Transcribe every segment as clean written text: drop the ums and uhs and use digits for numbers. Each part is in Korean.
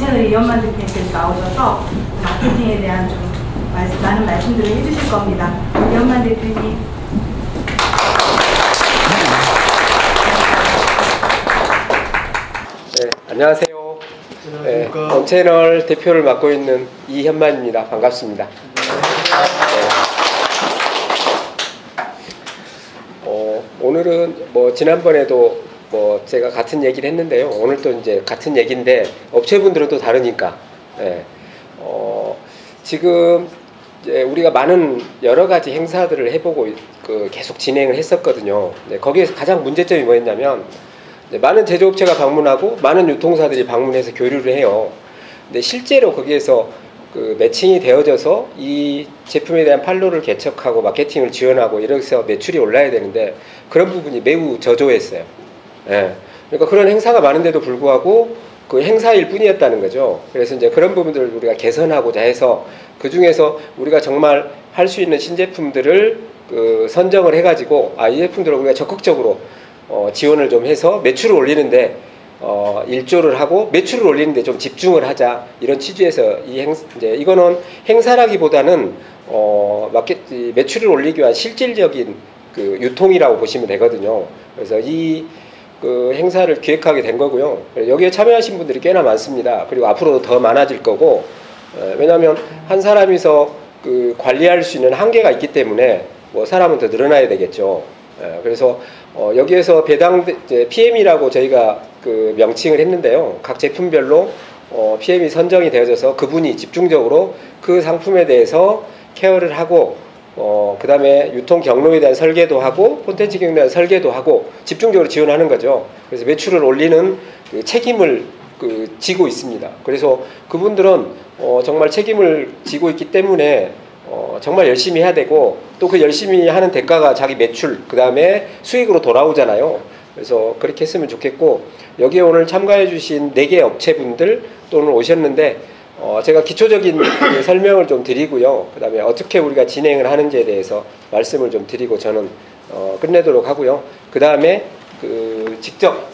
오늘 이현만 대표님께서 나오셔서 마케팅에 대한 좀 많은 말씀들을 해주실 겁니다. 이현만 대표님. 네, 안녕하세요. 네, 온채널 대표를 맡고 있는 이현만입니다. 반갑습니다. 오늘은 뭐 지난번에도 뭐 제가 같은 얘기를 했는데요. 오늘 또 이제 같은 얘기인데 업체분들은 또 다르니까. 네, 지금 이제 우리가 많은 여러 가지 행사들을 해보고 계속 진행을 했었거든요. 네, 거기에서 가장 문제점이 뭐였냐면 많은 제조업체가 방문하고 많은 유통사들이 방문해서 교류를 해요. 근데 실제로 거기에서 매칭이 되어져서 이 제품에 대한 판로를 개척하고 마케팅을 지원하고 이렇게 매출이 올라야 되는데 그런 부분이 매우 저조했어요. 예. 그러니까 그런 행사가 많은데도 불구하고 그 행사일 뿐이었다는 거죠. 그래서 이제 그런 부분들을 우리가 개선하고자 해서 그 중에서 우리가 정말 할 수 있는 신제품들을 선정을 해가지고 이 제품들을 우리가 적극적으로 지원을 좀 해서 매출을 올리는데 일조를 하고 매출을 올리는데 좀 집중을 하자 이런 취지에서 이제 이거는 행사라기보다는 매출을 올리기 위한 실질적인 유통이라고 보시면 되거든요. 그래서 이 행사를 기획하게 된 거고요. 여기에 참여하신 분들이 꽤나 많습니다. 그리고 앞으로도 더 많아질 거고 왜냐하면 한 사람이서 관리할 수 있는 한계가 있기 때문에 뭐 사람은 더 늘어나야 되겠죠. 그래서 여기에서 배당 PM이라고 저희가 명칭을 했는데요. 각 제품별로 PM이 선정이 되어져서 그분이 집중적으로 그 상품에 대해서 케어를 하고 그 다음에 유통 경로에 대한 설계도 하고 콘텐츠 경로에 대한 설계도 하고 집중적으로 지원하는 거죠. 그래서 매출을 올리는 책임을 지고 있습니다. 그래서 그분들은 정말 책임을 지고 있기 때문에 정말 열심히 해야 되고 또 그 열심히 하는 대가가 자기 매출 그 다음에 수익으로 돌아오잖아요. 그래서 그렇게 했으면 좋겠고 여기에 오늘 참가해 주신 4개 업체분들 또는 오셨는데 제가 기초적인 설명을 좀 드리고요. 그 다음에 어떻게 우리가 진행을 하는지에 대해서 말씀을 좀 드리고 저는 끝내도록 하고요. 그 다음에 직접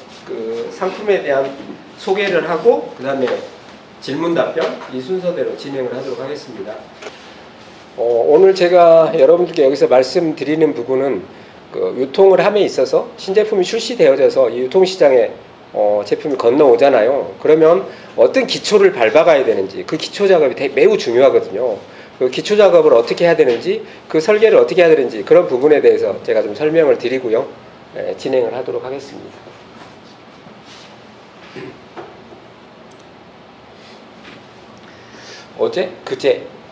상품에 대한 소개를 하고 그 다음에 질문 답변 이 순서대로 진행을 하도록 하겠습니다. 오늘 제가 여러분들께 여기서 말씀드리는 부분은 유통을 함에 있어서 신제품이 출시되어져서 이 유통시장에 제품이 건너오잖아요. 그러면 어떤 기초를 밟아가야 되는지 그 기초 작업이 매우 중요하거든요. 그 기초 작업을 어떻게 해야 되는지 그 설계를 어떻게 해야 되는지 그런 부분에 대해서 제가 좀 설명을 드리고요. 진행을 하도록 하겠습니다.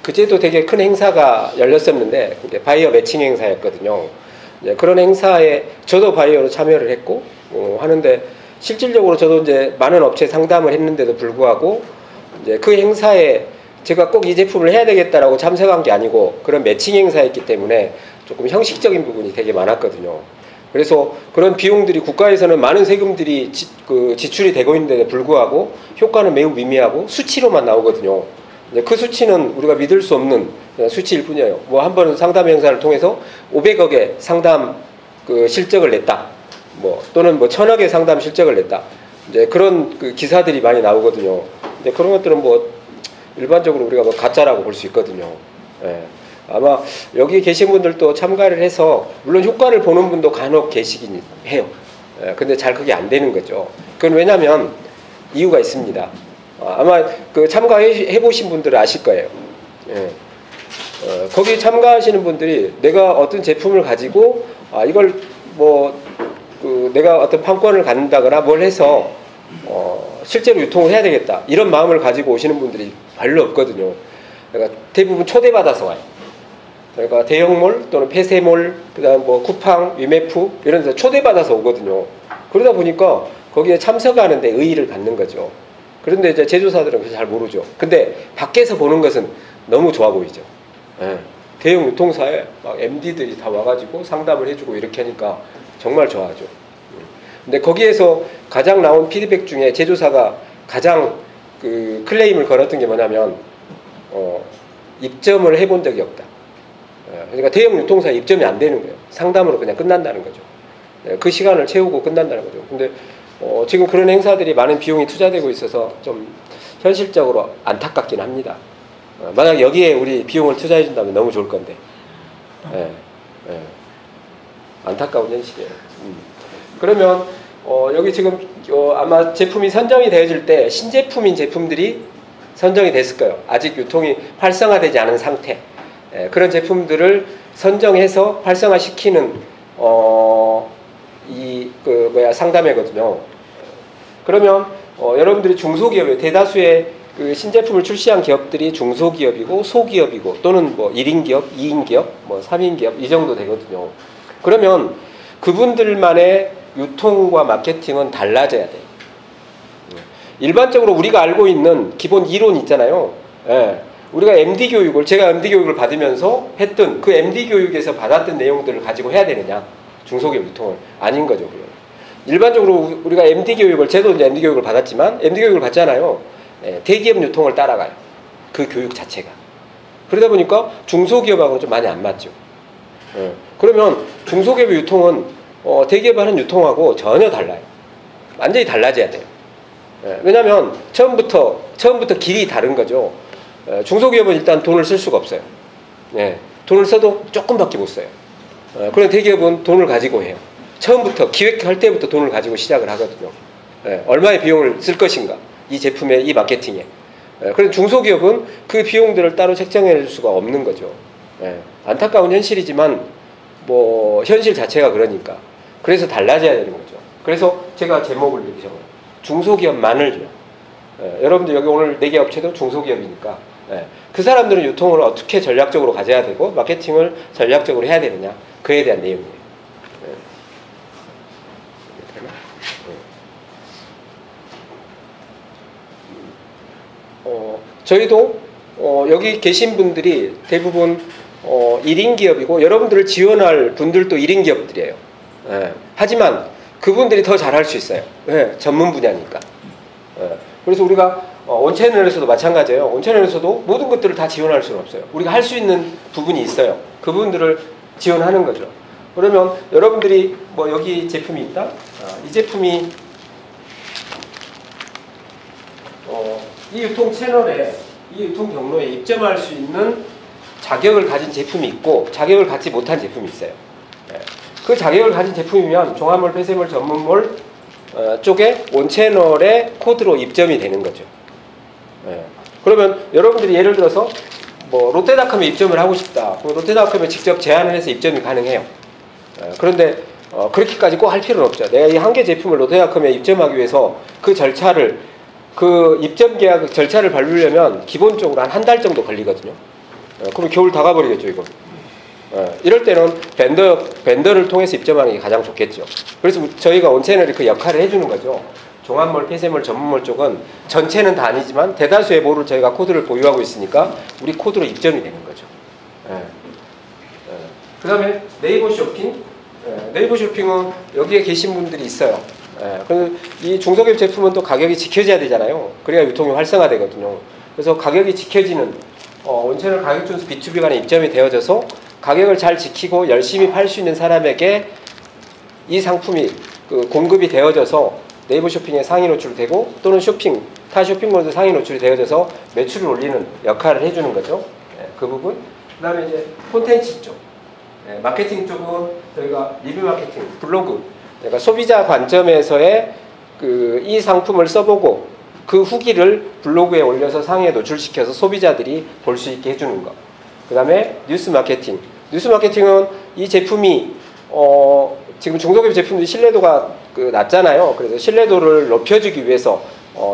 그제도 되게 큰 행사가 열렸었는데 바이어 매칭 행사였거든요. 그런 행사에 저도 바이어로 참여를 했고 하는데 실질적으로 저도 이제 많은 업체 상담을 했는데도 불구하고 이제 그 행사에 제가 꼭 이 제품을 해야 되겠다라고 참석한 게 아니고 그런 매칭 행사였기 때문에 조금 형식적인 부분이 되게 많았거든요. 그래서 그런 비용들이 국가에서는 많은 세금들이 지출이 되고 있는데 불구하고 효과는 매우 미미하고 수치로만 나오거든요. 그 수치는 우리가 믿을 수 없는 수치일 뿐이에요. 뭐 한 번은 상담 행사를 통해서 500억의 상담 실적을 냈다. 또는 1000억의 상담 실적을 냈다. 이제 그런 기사들이 많이 나오거든요. 이제 그런 것들은 일반적으로 우리가 가짜라고 볼 수 있거든요. 예. 아마 여기 계신 분들도 참가를 해서 물론 효과를 보는 분도 간혹 계시긴 해요. 예. 근데 잘 그게 안 되는 거죠. 그건 왜냐면 이유가 있습니다. 아마 참가해 보신 분들은 아실 거예요. 예. 거기 참가하시는 분들이 내가 어떤 제품을 가지고 이걸 내가 어떤 판권을 갖는다거나 뭘 해서 실제로 유통을 해야 되겠다 이런 마음을 가지고 오시는 분들이 별로 없거든요. 그러니까 대부분 초대받아서 와요. 그러니까 대형몰 또는 폐쇄몰 그다음 쿠팡, 위메프 이런 데서 초대받아서 오거든요. 그러다 보니까 거기에 참석하는데 의의를 갖는 거죠. 그런데 이제 제조사들은 그걸 잘 모르죠. 근데 밖에서 보는 것은 너무 좋아 보이죠. 예. 대형 유통사에 막 MD들이 다 와가지고 상담을 해주고 이렇게 하니까 정말 좋아하죠. 근데 거기에서 가장 나온 피드백 중에 제조사가 가장 클레임을 걸었던 게 뭐냐면 입점을 해본 적이 없다. 그러니까 대형 유통사에 입점이 안 되는 거예요. 상담으로 그냥 끝난다는 거죠. 그 시간을 채우고 끝난다는 거죠. 근데 지금 그런 행사들이 많은 비용이 투자되고 있어서 좀 현실적으로 안타깝긴 합니다. 만약 여기에 우리 비용을 투자해 준다면 너무 좋을 건데. 예, 예. 안타까운 현실이에요. 그러면 여기 지금 아마 제품이 선정이 되어질 때 신제품인 제품들이 선정이 됐을 거예요. 아직 유통이 활성화되지 않은 상태. 예, 그런 제품들을 선정해서 활성화시키는 상담회거든요. 그러면 여러분들이 중소기업에 대다수의 그 신제품을 출시한 기업들이 중소기업이고 소기업이고 또는 뭐 1인 기업, 2인 기업, 뭐 3인 기업 이 정도 되거든요. 그러면 그분들만의 유통과 마케팅은 달라져야 돼요. 일반적으로 우리가 알고 있는 기본 이론 있잖아요. 예. 우리가 MD 교육을, 제가 MD 교육을 받으면서 했던 그 MD 교육에서 받았던 내용들을 가지고 해야 되느냐? 중소기업 유통을. 아닌 거죠. 일반적으로 우리가 MD 교육을, 저도 이제 MD 교육을 받았지만, MD 교육을 받잖아요. 예, 대기업 유통을 따라가요. 그 교육 자체가. 그러다 보니까 중소기업하고는 좀 많이 안 맞죠. 예. 그러면 중소기업의 유통은 대기업 하는 유통하고 전혀 달라요. 완전히 달라져야 돼요. 예. 왜냐하면 처음부터 길이 다른 거죠. 중소기업은 일단 돈을 쓸 수가 없어요. 예, 돈을 써도 조금밖에 못 써요. 그런데 대기업은 돈을 가지고 해요. 처음부터 기획할 때부터 돈을 가지고 시작을 하거든요. 예, 얼마의 비용을 쓸 것인가, 이 제품에, 이 마케팅에. 그런데 중소기업은 그 비용들을 따로 책정해 줄 수가 없는 거죠. 예, 안타까운 현실이지만 뭐 현실 자체가 그러니까. 그래서 달라져야 되는 거죠. 그래서 제가 제목을 이렇게 적어요. 중소기업만을 줘요. 예, 여러분들 여기 오늘 4개 업체도 중소기업이니까 예, 그 사람들은 유통을 어떻게 전략적으로 가져야 되고 마케팅을 전략적으로 해야 되느냐, 그에 대한 내용이에요. 저희도 여기 계신 분들이 대부분 1인 기업이고 여러분들을 지원할 분들도 1인 기업들이에요. 예, 하지만 그분들이 더 잘할 수 있어요. 예, 전문 분야니까. 예, 그래서 우리가 온채널에서도 마찬가지예요. 온채널에서도 모든 것들을 다 지원할 수는 없어요. 우리가 할 수 있는 부분이 있어요. 그분들을 지원하는 거죠. 그러면 여러분들이 뭐 여기 제품이 있다. 이 제품이 이 유통 채널에, 이 유통 경로에 입점할 수 있는 자격을 가진 제품이 있고 자격을 갖지 못한 제품이 있어요. 그 자격을 가진 제품이면 종합몰, 폐쇄몰, 전문몰 쪽에 온채널의 코드로 입점이 되는 거죠. 그러면 여러분들이 예를 들어서 뭐 롯데닷컴에 입점을 하고 싶다. 그럼 롯데닷컴에 직접 제안을 해서 입점이 가능해요. 그런데 그렇게까지 꼭 할 필요는 없죠. 내가 이 한 개 제품을 롯데닷컴에 입점하기 위해서 그 절차를, 그 입점 계약 절차를 밟으려면 기본적으로 한 달 정도 걸리거든요. 그러면 겨울 다 가버리겠죠, 이거. 이럴 때는 벤더를 통해서 입점하는 게 가장 좋겠죠. 그래서 저희가 온채널이 그 역할을 해주는 거죠. 종합몰, 폐쇄몰, 전문몰 쪽은 전체는 다 아니지만 대다수의 몰을 저희가 코드를 보유하고 있으니까 우리 코드로 입점이 되는 거죠. 그 다음에 네이버 쇼핑. 네이버 쇼핑은 여기에 계신 분들이 있어요. 이 중소기업 제품은 또 가격이 지켜져야 되잖아요. 그래야 유통이 활성화되거든요. 그래서 가격이 지켜지는 온채널 가격준수 B2B 간에 입점이 되어져서 가격을 잘 지키고 열심히 팔 수 있는 사람에게 이 상품이 공급이 되어져서 네이버 쇼핑에 상위 노출이 되고 또는 타 쇼핑몰도 상위 노출이 되어져서 매출을 올리는 역할을 해주는 거죠. 그 부분. 그 다음에 이제 콘텐츠 쪽. 마케팅 쪽은 저희가 리뷰 마케팅, 블로그. 그러니까 소비자 관점에서의 이 상품을 써보고 그 후기를 블로그에 올려서 상위에 노출시켜서 소비자들이 볼 수 있게 해주는 것. 그 다음에 뉴스 마케팅. 뉴스 마케팅은 이 제품이 지금 중소기업 제품들이 신뢰도가 낮잖아요. 그래서 신뢰도를 높여주기 위해서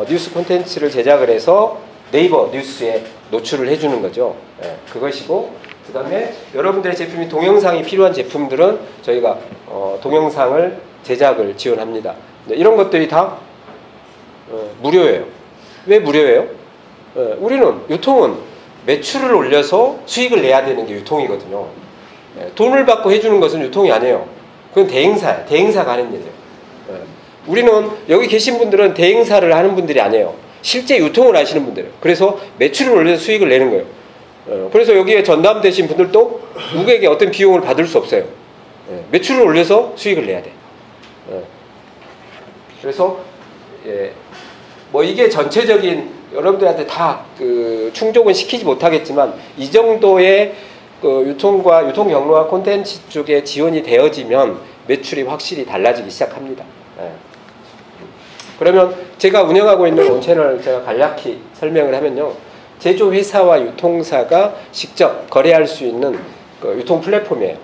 뉴스 콘텐츠를 제작을 해서 네이버 뉴스에 노출을 해주는 거죠. 그것이고, 그 다음에 여러분들의 제품이 동영상이 필요한 제품들은 저희가 동영상을 제작을 지원합니다. 이런 것들이 다 무료예요. 왜 무료예요? 우리는 유통은 매출을 올려서 수익을 내야 되는 게 유통이거든요. 돈을 받고 해주는 것은 유통이 아니에요. 그건 대행사예요. 대행사가 하는 일이에요. 우리는 여기 계신 분들은 대행사를 하는 분들이 아니에요. 실제 유통을 하시는 분들이에요. 그래서 매출을 올려서 수익을 내는 거예요. 그래서 여기에 전담되신 분들도 누구에게 어떤 비용을 받을 수 없어요. 매출을 올려서 수익을 내야 돼. 그래서 뭐 이게 전체적인 여러분들한테 다 그 충족은 시키지 못하겠지만 이 정도의 그 유통과 유통 경로와 콘텐츠 쪽에 지원이 되어지면 매출이 확실히 달라지기 시작합니다. 예. 그러면 제가 운영하고 있는 온채널 제가 간략히 설명을 하면요. 제조회사와 유통사가 직접 거래할 수 있는 그 유통 플랫폼이에요.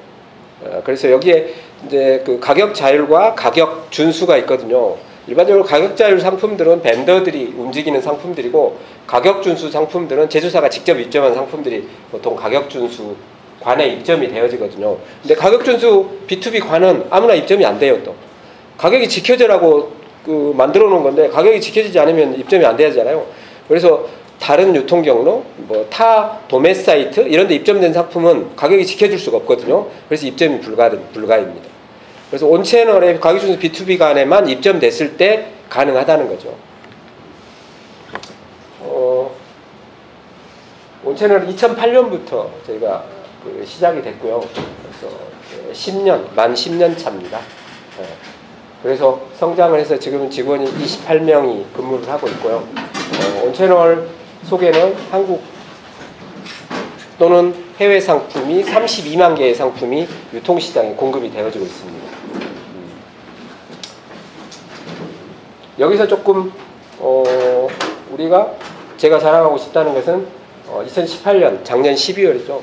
그래서 여기에 이제 그 가격 자율과 가격 준수가 있거든요. 일반적으로 가격 자율 상품들은 벤더들이 움직이는 상품들이고 가격 준수 상품들은 제조사가 직접 입점한 상품들이 보통 가격 준수 관에 입점이 되어지거든요. 근데 가격 준수 B2B 관은 아무나 입점이 안 돼요. 또 가격이 지켜져라고 그 만들어 놓은 건데 가격이 지켜지지 않으면 입점이 안 되잖아요. 그래서 다른 유통 경로, 뭐 타 도매 사이트 이런 데 입점된 상품은 가격이 지켜줄 수가 없거든요. 그래서 입점이 불가입니다. 그래서 온채널의 가격 준수 B2B 간에만 입점됐을 때 가능하다는 거죠. 온채널은 2008년부터 저희가 그 시작이 됐고요. 그래서 10년, 만 10년 차입니다. 그래서 성장을 해서 지금은 직원이 28명이 근무를 하고 있고요. 온채널 속에는 한국 또는 해외 상품이 32만 개의 상품이 유통시장에 공급이 되어지고 있습니다. 여기서 조금 우리가 제가 자랑하고 싶다는 것은 2018년 작년 12월이죠.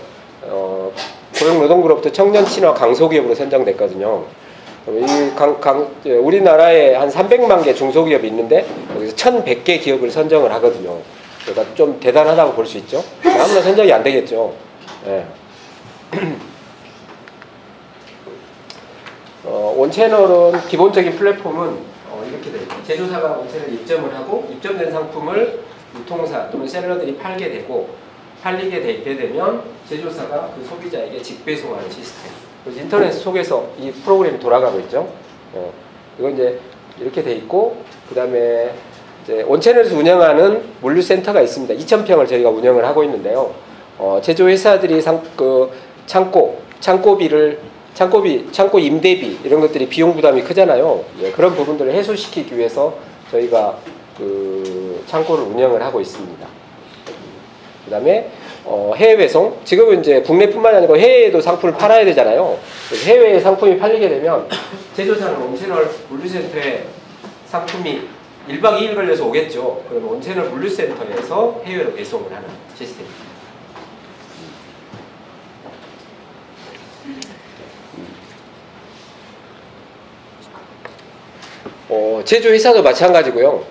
고용노동부로부터 청년 친화 강소기업으로 선정됐거든요. 우리나라에 한 300만 개 중소기업이 있는데 여기서 1100개 기업을 선정을 하거든요. 그러니까 좀 대단하다고 볼 수 있죠. 아무나 선정이 안 되겠죠. 네. 온채널은 기본적인 플랫폼은 이렇게 돼요. 제조사가 온채널에 입점을 하고 입점된 상품을 유통사 또는 셀러들이 팔리게 되면 제조사가 그 소비자에게 직배송하는 시스템. 그래서 인터넷 속에서 이 프로그램이 돌아가고 있죠. 이건 이제 이렇게 돼 있고, 그 다음에 이제 온채널에서 운영하는 물류센터가 있습니다. 2,000평을 저희가 운영을 하고 있는데요. 제조회사들이 창고 임대비 이런 것들이 비용 부담이 크잖아요. 그런 부분들을 해소시키기 위해서 저희가 그 창고를 운영을 하고 있습니다. 그 다음에 해외 배송, 지금은 이제 국내뿐만 아니고 해외에도 상품을 팔아야 되잖아요. 해외에 상품이 팔리게 되면 제조사는 온채널 물류센터에 상품이 1박 2일 걸려서 오겠죠. 그러면 온채널 물류센터에서 해외로 배송을 하는 시스템입니다. 제조회사도 마찬가지고요.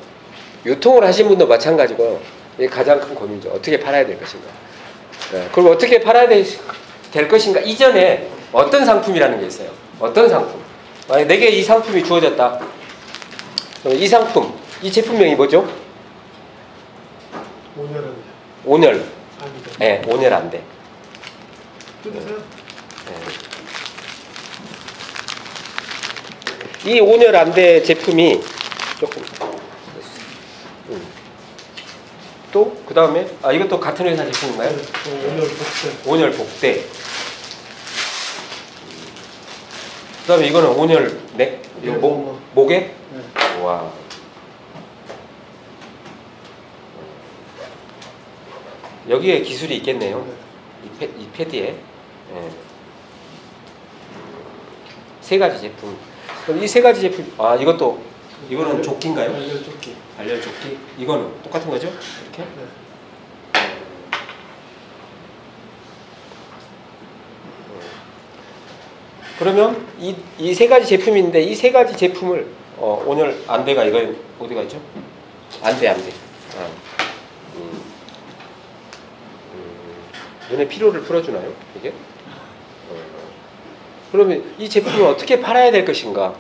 유통을 하신 분도 마찬가지고요. 이게 가장 큰 고민이죠. 어떻게 팔아야 될 것인가. 그리고 어떻게 팔아야 될 것인가 이전에 어떤 상품이라는 게 있어요. 어떤 상품. 만약 내게 이 상품이 주어졌다. 그럼 이 상품, 이 제품명이 뭐죠? 온열. 네, 온열 안 돼. 이 온열 안 돼 제품이 조금 또 그 다음에 이것도 같은 회사 제품인가요? 온열 복대. 그 다음에 이거는 온열 이거 목에? 네. 와. 여기에 기술이 있겠네요. 이 패드에. 네. 세 가지 제품. 그럼 이 세 가지 제품, 이거는 조끼인가요? 발열조끼. 발열조끼. 이거는 똑같은 거죠? 이렇게? 네. 그러면 이 세 가지 제품인데 이 세 가지 제품을 오늘 안대가 이거 어디가 있죠? 안대. 눈의 피로를 풀어주나요? 이게? 그러면 이 제품을 어떻게 팔아야 될 것인가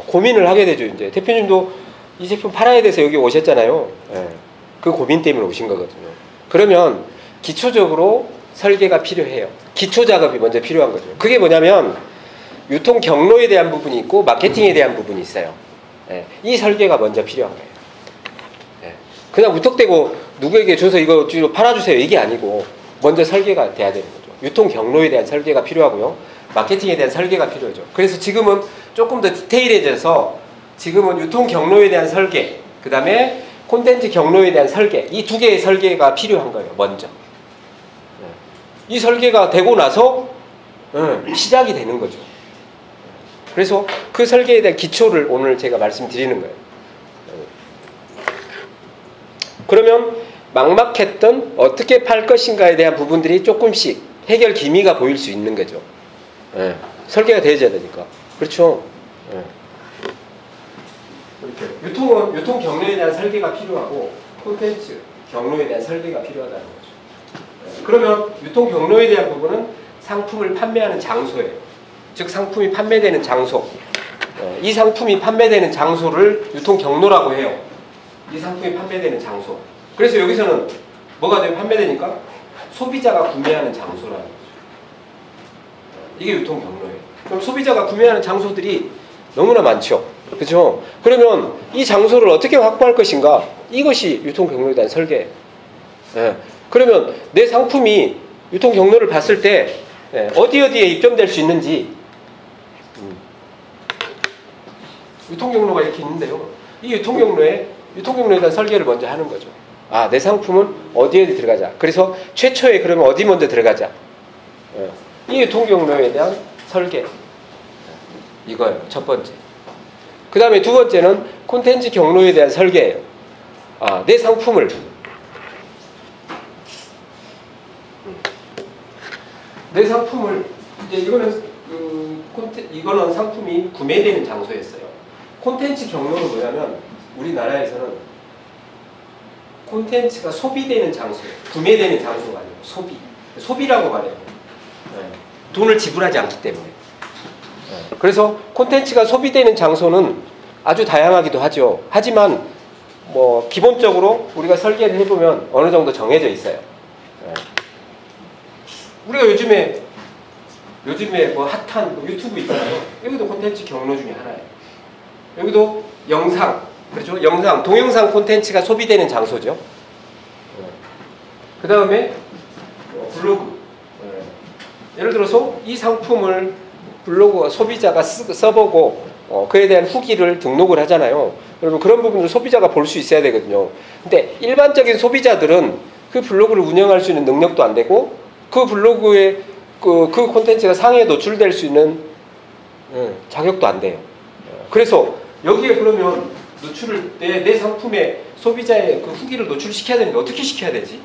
고민을 하게 되죠. 이제 대표님도 이 제품 팔아야 돼서 여기 오셨잖아요. 그 고민 때문에 오신 거거든요. 그러면 기초적으로 설계가 필요해요. 기초 작업이 먼저 필요한 거죠. 그게 뭐냐면 유통 경로에 대한 부분이 있고 마케팅에 대한 부분이 있어요. 이 설계가 먼저 필요한 거예요. 그냥 무턱대고 누구에게 줘서 이거 팔아주세요 이게 아니고 먼저 설계가 돼야 되는 거죠. 유통 경로에 대한 설계가 필요하고요. 마케팅에 대한 설계가 필요하죠. 그래서 지금은 조금 더 디테일해져서 지금은 유통 경로에 대한 설계, 그 다음에 콘텐츠 경로에 대한 설계, 이 두 개의 설계가 필요한 거예요. 먼저 이 설계가 되고 나서 시작이 되는 거죠. 그래서 그 설계에 대한 기초를 오늘 제가 말씀드리는 거예요. 그러면 막막했던 어떻게 팔 것인가에 대한 부분들이 조금씩 해결 기미가 보일 수 있는 거죠. 설계가 되어야 되니까. 그렇죠. 이렇게 유통 경로에 대한 설계가 필요하고 콘텐츠 경로에 대한 설계가 필요하다는 거죠. 그러면 유통 경로에 대한 부분은 상품을 판매하는 장소예요. 즉 상품이 판매되는 장소. 이 상품이 판매되는 장소를 유통 경로라고 해요. 이 상품이 판매되는 장소. 그래서 여기서는 뭐가 되면 판매되니까 소비자가 구매하는 장소라는 거죠. 이게 유통 경로예요. 그럼 소비자가 구매하는 장소들이 너무나 많죠. 그렇죠? 그러면 이 장소를 어떻게 확보할 것인가? 이것이 유통 경로에 대한 설계. 그러면 내 상품이 유통 경로를 봤을 때 어디에 입점될 수 있는지 유통 경로가 이렇게 있는데요. 이 유통 경로에 대한 설계를 먼저 하는 거죠. 아, 내 상품은 어디에 들어가자. 그래서 최초에 그러면 어디 먼저 들어가자. 이 유통 경로에 대한 설계. 이거예요. 첫 번째. 그 다음에 두 번째는 콘텐츠 경로에 대한 설계예요. 아, 내 상품을 이제 이거는 상품이 구매되는 장소였어요. 콘텐츠 경로는 뭐냐면 우리나라에서는 콘텐츠가 소비되는 장소예요. 구매되는 장소가 아니고 소비라고 말해요. 돈을 지불하지 않기 때문에. 그래서 콘텐츠가 소비되는 장소는 아주 다양하기도 하죠. 하지만 뭐 기본적으로 우리가 설계를 해보면 어느 정도 정해져 있어요. 우리가 요즘에 뭐 핫한 유튜브 있잖아요. 여기도 콘텐츠 경로 중에 하나예요. 여기도 영상, 그렇죠? 동영상 콘텐츠가 소비되는 장소죠. 그 다음에 블로그. 예를 들어서 이 상품을 블로그 소비자가 써보고 그에 대한 후기를 등록을 하잖아요. 여러분 그런 부분을 소비자가 볼 수 있어야 되거든요. 근데 일반적인 소비자들은 그 블로그를 운영할 수 있는 능력도 안 되고 그 블로그에 그 콘텐츠가 상위에 노출될 수 있는 자격도 안 돼요. 그래서 여기에 그러면 노출을 내 상품의 소비자의 그 후기를 노출시켜야 되는데 어떻게 시켜야 되지?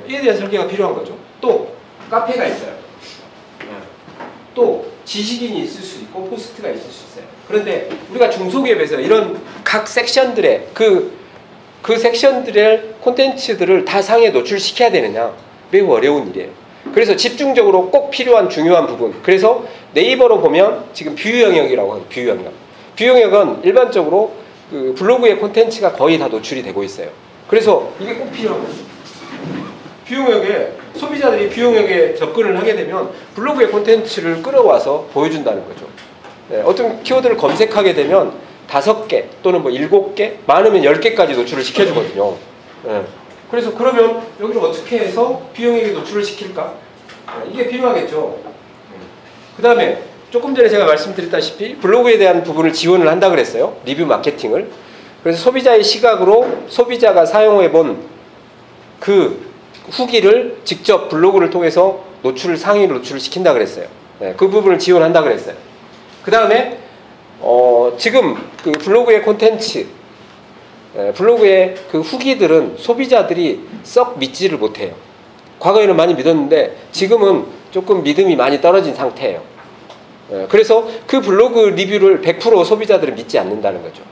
이에 대한 설계가 필요한 거죠. 또 카페가 있어요. 또 지식인이 있을 수 있고 호스트가 있을 수 있어요. 그런데 우리가 중소기업에서 이런 각 섹션들의 그 섹션들의 콘텐츠들을 다 상에 노출시켜야 되느냐? 매우 어려운 일이에요. 그래서 집중적으로 꼭 필요한 중요한 부분. 그래서 네이버로 보면 지금 뷰 영역이라고 해요. 뷰 영역. 뷰 영역은 일반적으로 그 블로그의 콘텐츠가 거의 다 노출이 되고 있어요. 그래서 이게 꼭 필요한 거죠. 뷰 영역에 소비자들이 뷰 영역에 접근을 하게 되면 블로그의 콘텐츠를 끌어와서 보여준다는 거죠. 어떤 키워드를 검색하게 되면 5개 또는 뭐 7개 많으면 10개까지 노출을 시켜주거든요. 그래서 그러면 여기를 어떻게 해서 뷰 영역에 노출을 시킬까? 이게 필요하겠죠. 그 다음에 조금 전에 제가 말씀드렸다시피 블로그에 대한 부분을 지원을 한다 그랬어요. 리뷰 마케팅을. 그래서 소비자의 시각으로 소비자가 사용해본 그 후기를 직접 블로그를 통해서 상위로 노출을 시킨다 그랬어요. 그 부분을 지원한다 그랬어요. 그 다음에 지금 그 블로그의 콘텐츠, 블로그의 그 후기들은 소비자들이 썩 믿지를 못해요. 과거에는 많이 믿었는데 지금은 조금 믿음이 많이 떨어진 상태예요. 그래서 그 블로그 리뷰를 100% 소비자들은 믿지 않는다는 거죠.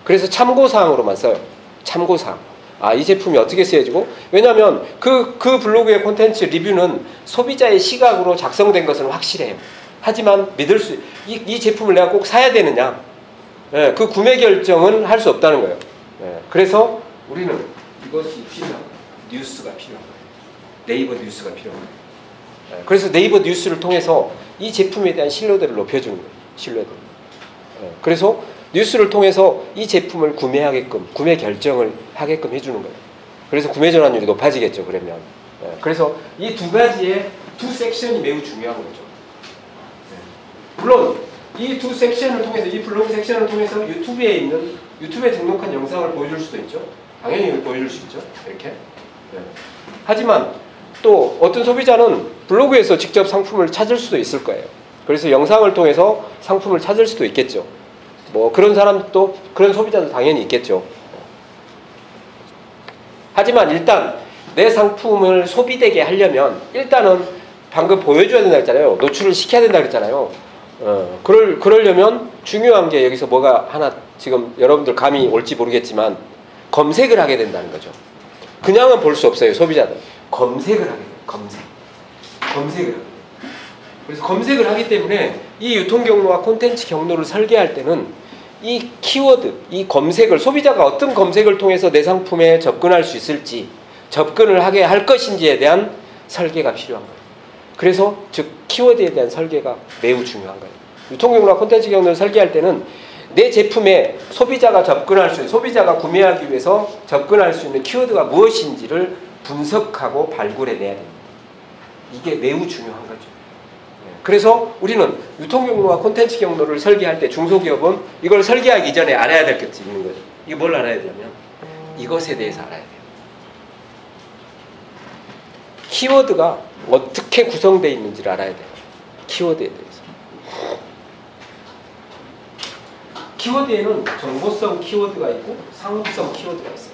그래서 참고사항으로만 써요. 참고사항. 아, 이 제품이 어떻게 쓰여지고? 왜냐하면 그 블로그의 콘텐츠 리뷰는 소비자의 시각으로 작성된 것은 확실해요. 하지만 이 제품을 내가 꼭 사야 되느냐? 그 구매 결정은 할 수 없다는 거예요. 그래서 우리는 이것이 필요한 거예요. 뉴스가 필요한 거예요. 네이버 뉴스가 필요한 거예요. 그래서 네이버 뉴스를 통해서 이 제품에 대한 신뢰도를 높여주는 거예요. 신뢰도. 그래서 뉴스를 통해서 이 제품을 구매하게끔, 구매 결정을 하게끔 해주는 거예요. 그래서 구매 전환율이 높아지겠죠, 그러면. 그래서 이 두 가지의 두 섹션이 매우 중요한 거죠. 물론 이 두 섹션을 통해서, 이 블로그 섹션을 통해서 유튜브에 있는 유튜브에 등록한 영상을 보여줄 수도 있죠. 당연히 보여줄 수 있죠. 이렇게. 네. 하지만 또 어떤 소비자는 블로그에서 직접 상품을 찾을 수도 있을 거예요. 그래서 영상을 통해서 상품을 찾을 수도 있겠죠. 뭐 그런 사람도, 그런 소비자도 당연히 있겠죠. 하지만 일단 내 상품을 소비되게 하려면 일단은 방금 보여줘야 된다 했잖아요. 노출을 시켜야 된다 그랬잖아요. 그러려면 중요한 게 여기서 뭐가 하나 지금 여러분들 감이 올지 모르겠지만 검색을 하게 된다는 거죠. 그냥은 볼 수 없어요. 소비자들. 검색을 하게 돼요. 검색을 하게 돼요. 그래서 검색을 하기 때문에 이 유통 경로와 콘텐츠 경로를 설계할 때는 이 키워드, 이 검색을, 소비자가 어떤 검색을 통해서 내 상품에 접근할 수 있을지, 접근을 하게 할 것인지에 대한 설계가 필요한 거예요. 그래서 즉 키워드에 대한 설계가 매우 중요한 거예요. 유통 경로와 콘텐츠 경로를 설계할 때는 내 제품에 소비자가 접근할 수 있는, 소비자가 구매하기 위해서 접근할 수 있는 키워드가 무엇인지를 분석하고 발굴해내야 됩니다. 이게 매우 중요한 거죠. 그래서 우리는 유통 경로와 콘텐츠 경로를 설계할 때 중소기업은 이걸 설계하기 이전에 알아야 될 것이 있는 거죠. 이게 뭘 알아야 되냐면 이것에 대해서 알아야 돼요. 키워드가 어떻게 구성되어 있는지를 알아야 돼요. 키워드에 대해서. 키워드에는 정보성 키워드가 있고 상업성 키워드가 있어요.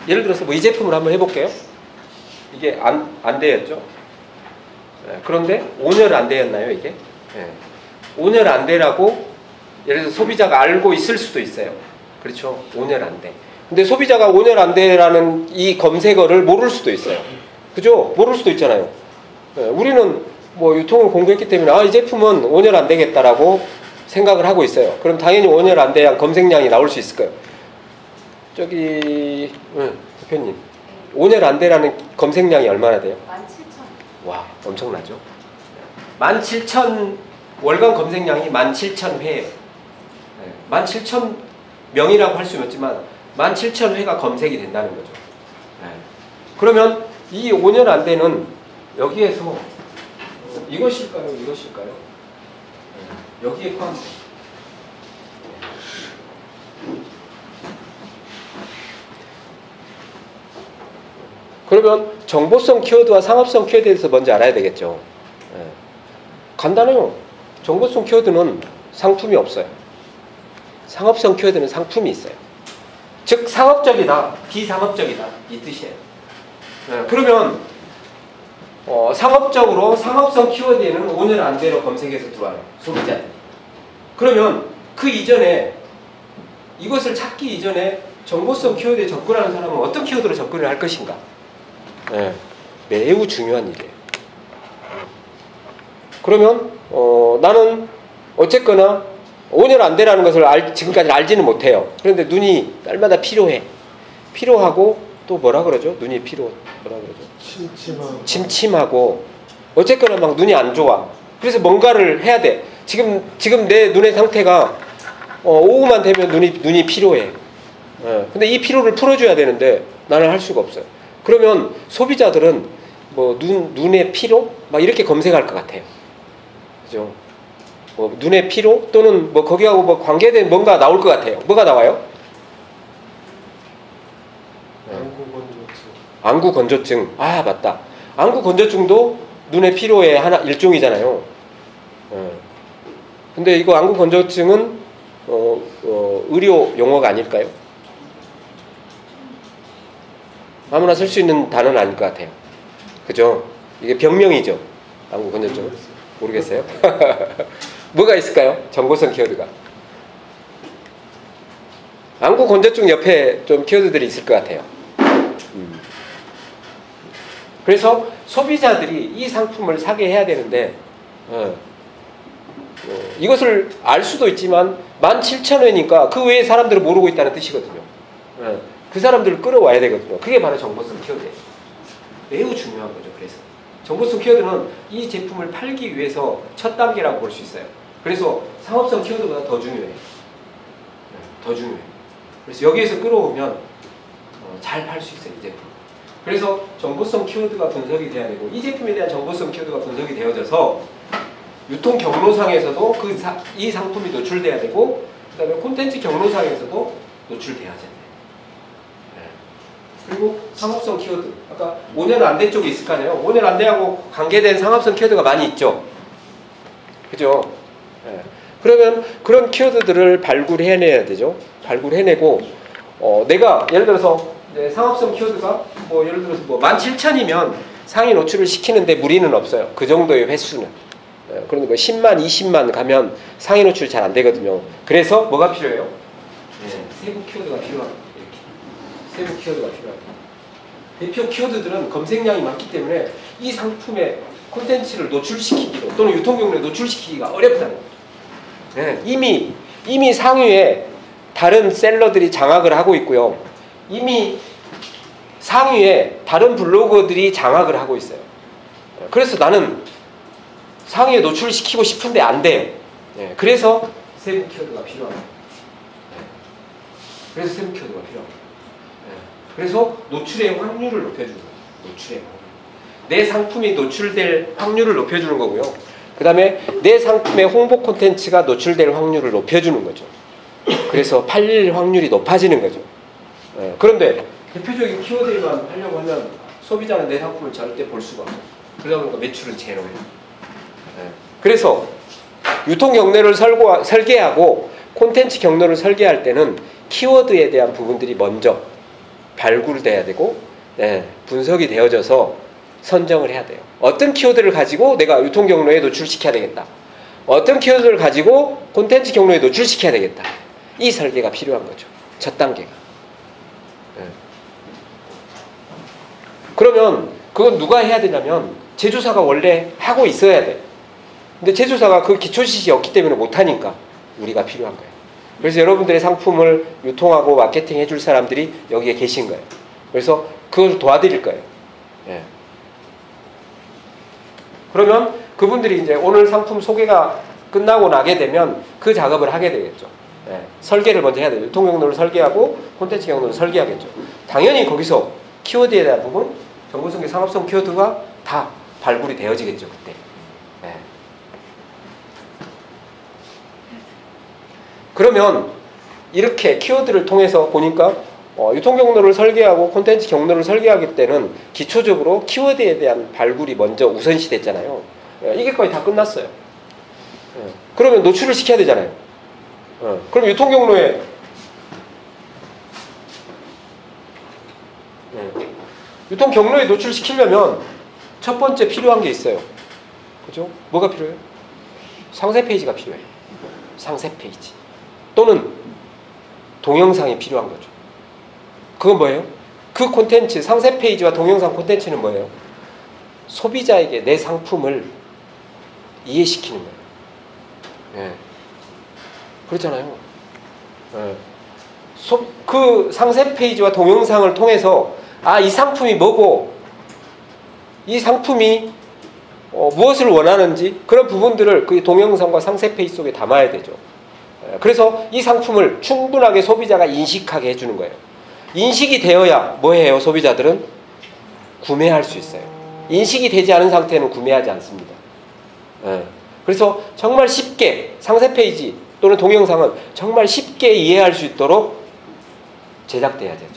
예를 들어서 뭐 이 제품을 한번 해볼게요. 이게 안 되었죠? 네, 그런데 온열 안 되었나요, 이게? 네. 온열 안 되라고 예를 들어서 소비자가 알고 있을 수도 있어요. 그렇죠? 온열 안 돼. 근데 소비자가 온열 안 돼라는 이 검색어를 모를 수도 있어요. 그죠? 모를 수도 있잖아요. 네, 우리는 뭐 유통을 공부했기 때문에 이 제품은 온열 안 되겠다라고 생각을 하고 있어요. 그럼 당연히 온열 안 돼야 검색량이 나올 수 있을 거예요. 저기 대표님, 온열 안 돼라는 검색량이 얼마나 돼요? 17,000. 와, 엄청나죠? 17,000 월간 검색량이 17,000회예요. 17,000명이라고 할 수는 없지만 17,000회가 검색이 된다는 거죠. 그러면 이 5년 안 되는 여기에서 이것일까요? 이것일까요? 여기에 포함돼요. 그러면 정보성 키워드와 상업성 키워드에 대해서 먼저 알아야 되겠죠. 간단해요. 정보성 키워드는 상품이 없어요. 상업성 키워드는 상품이 있어요. 즉 상업적이다, 비상업적이다 이 뜻이에요. 그러면 상업적으로 상업성 키워드에는 5년 안대로 검색해서 들어와요. 소비자들이. 그러면 그 이전에 이것을 찾기 이전에 정보성 키워드에 접근하는 사람은 어떤 키워드로 접근을 할 것인가? 매우 중요한 일이에요. 그러면 나는 어쨌거나 5년 안 되라는 것을 지금까지 알지는 못해요. 그런데 눈이 날마다 필요해. 필요하고 또 뭐라 그러죠? 눈이 뭐라 그러죠? 침침하고 어쨌거나 막 눈이 안 좋아. 그래서 뭔가를 해야 돼. 지금 내 눈의 상태가 오후만 되면 눈이 필요해. 근데 이 피로를 풀어줘야 되는데 나는 할 수가 없어요. 그러면 소비자들은 뭐 눈의 피로? 막 이렇게 검색할 것 같아요. 그죠? 눈의 피로? 또는 뭐 거기하고 뭐 관계된 뭔가 나올 것 같아요. 뭐가 나와요? 안구 건조증. 아, 맞다. 안구 건조증도 눈의 피로의 일종이잖아요. 근데 이거 안구 건조증은 의료 용어가 아닐까요? 아무나 쓸 수 있는 단어는 아닐 것 같아요. 그죠? 이게 병명이죠. 안구 건조증은. 모르겠어요? 뭐가 있을까요? 정보성 키워드가. 안구 건조증 옆에 좀 키워드들이 있을 것 같아요. 그래서 소비자들이 이 상품을 사게 해야 되는데 이것을 알 수도 있지만 17,000회니까 그 외에 사람들은 모르고 있다는 뜻이거든요. 그 사람들을 끌어와야 되거든요. 그게 바로 정보성 키워드예요. 매우 중요한 거죠. 그래서 정보성 키워드는 이 제품을 팔기 위해서 첫 단계라고 볼 수 있어요. 그래서 상업성 키워드보다 더 중요해요. 더 중요해요. 그래서 여기에서 끌어오면 잘 팔 수 있어요. 이 제품. 그래서 정보성 키워드가 분석이 돼야 되고 이 제품에 대한 정보성 키워드가 분석이 되어져서 유통 경로상에서도 이 상품이 노출돼야 되고 그 다음에 콘텐츠 경로상에서도 노출돼야죠. 그리고 상업성 키워드. 아까 5년 안돼 쪽이 있을 거 아니에요. 5년 안돼하고 관계된 상업성 키워드가 많이 있죠. 그죠? 예. 그러면 그런 키워드들을 발굴해내야 되죠. 발굴해내고, 내가 예를 들어서 상업성 키워드가 뭐 예를 들어서 뭐 17,000이면 상위 노출을 시키는데 무리는 없어요. 그 정도의 횟수는. 예. 그러니까 10만, 20만 가면 상위 노출이 잘 안 되거든요. 그래서 뭐가 필요해요? 예. 세부 키워드가 필요합니다. 세부 키워드가 필요합니다. 대표 키워드들은 검색량이 많기 때문에 이 상품의 콘텐츠를 노출시키기로 또는 유통경로에 노출시키기가 어렵다는 거죠. 네, 이미 상위에 다른 셀러들이 장악을 하고 있고요. 이미 상위에 다른 블로거들이 장악을 하고 있어요. 그래서 나는 상위에 노출시키고 싶은데 안 돼요. 네, 그래서 세부 키워드가 필요합니다. 네, 그래서 세부 키워드가 필요합니다. 그래서 노출의 확률을 높여주는 거예요. 노출의 확률. 내 상품이 노출될 확률을 높여주는 거고요. 그 다음에 내 상품의 홍보 콘텐츠가 노출될 확률을 높여주는 거죠. 그래서 팔릴 확률이 높아지는 거죠. 그런데 대표적인 키워드만 하려고 하면 소비자는 내 상품을 절대 볼 수가 없어요. 그러다 보니까 매출은 제로예요. 그래서 유통 경로를 설계하고 콘텐츠 경로를 설계할 때는 키워드에 대한 부분들이 먼저 발굴돼야 되고 분석이 되어져서 선정을 해야 돼요. 어떤 키워드를 가지고 내가 유통 경로에 노출시켜야 되겠다. 어떤 키워드를 가지고 콘텐츠 경로에 노출시켜야 되겠다. 이 설계가 필요한 거죠. 첫 단계가. 그러면 그건 누가 해야 되냐면 제조사가 원래 하고 있어야 돼. 근데 제조사가 그 기초 지식이 없기 때문에 못하니까 우리가 필요한 거예요. 그래서 여러분들의 상품을 유통하고 마케팅 해줄 사람들이 여기에 계신 거예요. 그래서 그걸 도와드릴 거예요. 예. 그러면 그분들이 이제 오늘 상품 소개가 끝나고 나게 되면 그 작업을 하게 되겠죠. 예. 설계를 먼저 해야 돼요. 유통 경로를 설계하고 콘텐츠 경로를 설계하겠죠. 당연히 거기서 키워드에 대한 부분, 정보성계 상업성 키워드가 다 발굴이 되어지겠죠. 그때. 예. 그러면 이렇게 키워드를 통해서 보니까 유통 경로를 설계하고 콘텐츠 경로를 설계하기 때는 기초적으로 키워드에 대한 발굴이 먼저 우선시 됐잖아요. 이게 거의 다 끝났어요. 그러면 노출을 시켜야 되잖아요. 그럼 유통 경로에 유통 경로에 노출시키려면 첫 번째 필요한 게 있어요. 그죠? 뭐가 필요해요? 상세 페이지가 필요해요. 상세 페이지. 또는 동영상이 필요한 거죠. 그건 뭐예요? 그 콘텐츠, 상세 페이지와 동영상 콘텐츠는 뭐예요? 소비자에게 내 상품을 이해시키는 거예요. 예. 그렇잖아요. 예. 그 상세 페이지와 동영상을 통해서 이 상품이 뭐고 이 상품이 무엇을 원하는지 그런 부분들을 그 동영상과 상세 페이지 속에 담아야 되죠. 그래서 이 상품을 충분하게 소비자가 인식하게 해주는 거예요. 인식이 되어야 뭐해요? 소비자들은 구매할 수 있어요. 인식이 되지 않은 상태는 구매하지 않습니다. 그래서 정말 쉽게 상세 페이지 또는 동영상은 정말 쉽게 이해할 수 있도록 제작돼야 되죠.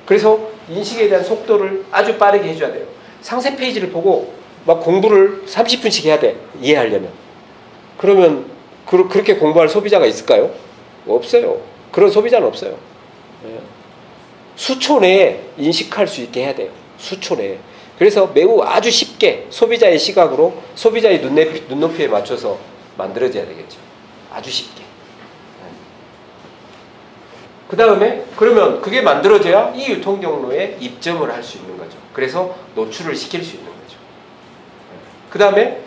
그래서 인식에 대한 속도를 아주 빠르게 해줘야 돼요. 상세 페이지를 보고 막 공부를 30분씩 해야 돼. 이해하려면. 그러면 그렇게 공부할 소비자가 있을까요? 없어요. 그런 소비자는 없어요. 수초 내에 인식할 수 있게 해야 돼요. 수초 내에. 그래서 매우 아주 쉽게 소비자의 시각으로 소비자의 눈높이에 맞춰서 만들어져야 되겠죠. 아주 쉽게. 그 다음에 그러면 그게 만들어져야 이 유통 경로에 입점을 할 수 있는 거죠. 그래서 노출을 시킬 수 있는 거죠. 그 다음에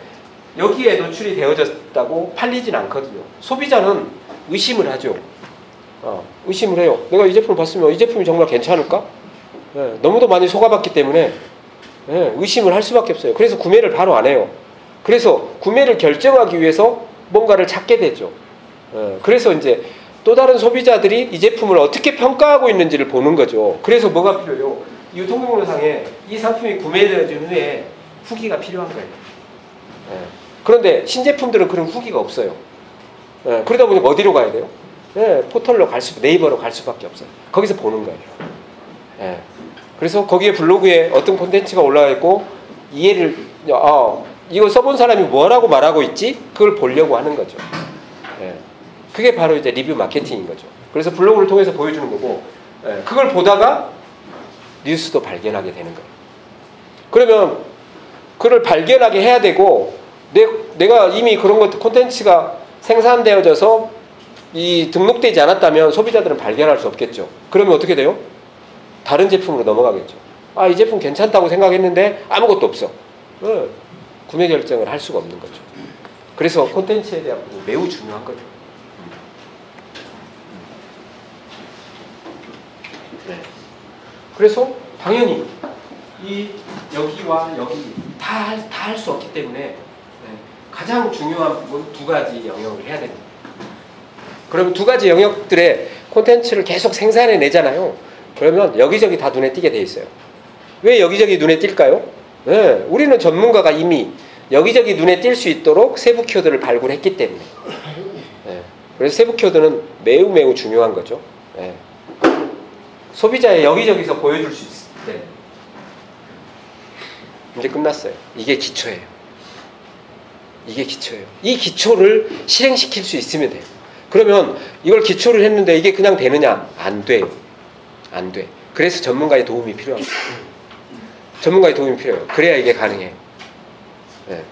여기에 노출이 되어졌다고 팔리진 않거든요. 소비자는 의심을 하죠. 의심을 해요. 내가 이 제품을 봤으면 이 제품이 정말 괜찮을까? 너무도 많이 속아봤기 때문에 의심을 할 수밖에 없어요. 그래서 구매를 바로 안 해요. 그래서 구매를 결정하기 위해서 뭔가를 찾게 되죠. 그래서 이제 또 다른 소비자들이 이 제품을 어떻게 평가하고 있는지를 보는 거죠. 그래서 뭐가 필요해요? 유통경로상에 이 상품이 구매되어진 후에 후기가 필요한 거예요. 그런데 신제품들은 그런 후기가 없어요. 예, 그러다 보니까 어디로 가야 돼요? 예, 포털로 네이버로 갈 수밖에 없어요. 거기서 보는 거예요. 예. 그래서 거기에 블로그에 어떤 콘텐츠가 올라가 있고 이해를 이거 써본 사람이 뭐라고 말하고 있지? 그걸 보려고 하는 거죠. 예. 그게 바로 이제 리뷰 마케팅인 거죠. 그래서 블로그를 통해서 보여주는 거고, 예. 그걸 보다가 뉴스도 발견하게 되는 거예요. 그러면 그걸 발견하게 해야 되고, 내가 이미 그런 것 콘텐츠가 생산되어져서 이 등록되지 않았다면 소비자들은 발견할 수 없겠죠. 그러면 어떻게 돼요? 다른 제품으로 넘어가겠죠. 이 제품 괜찮다고 생각했는데 아무것도 없어. 구매 결정을 할 수가 없는 거죠. 그래서 콘텐츠에 대한 부분이 매우 중요한 거죠. 네. 그래서 당연히 이 여기와 여기 다 할 수 없기 때문에 가장 중요한 부분 두 가지 영역을 해야 됩니다. 그럼 두 가지 영역들의 콘텐츠를 계속 생산해 내잖아요. 그러면 여기저기 다 눈에 띄게 돼 있어요. 왜 여기저기 눈에 띌까요? 네, 우리는 전문가가 이미 여기저기 눈에 띌 수 있도록 세부 키워드를 발굴했기 때문에. 네, 그래서 세부 키워드는 매우 매우 중요한 거죠. 네. 소비자의 여기저기서 보여줄 수 있어요. 네. 이제 끝났어요. 이게 기초예요. 이게 기초예요. 이 기초를 실행시킬 수 있으면 돼요. 그러면 이걸 기초를 했는데 이게 그냥 되느냐? 안 돼요. 안 돼. 그래서 전문가의 도움이 필요합니다. 전문가의 도움이 필요해요. 그래야 이게 가능해요. 네.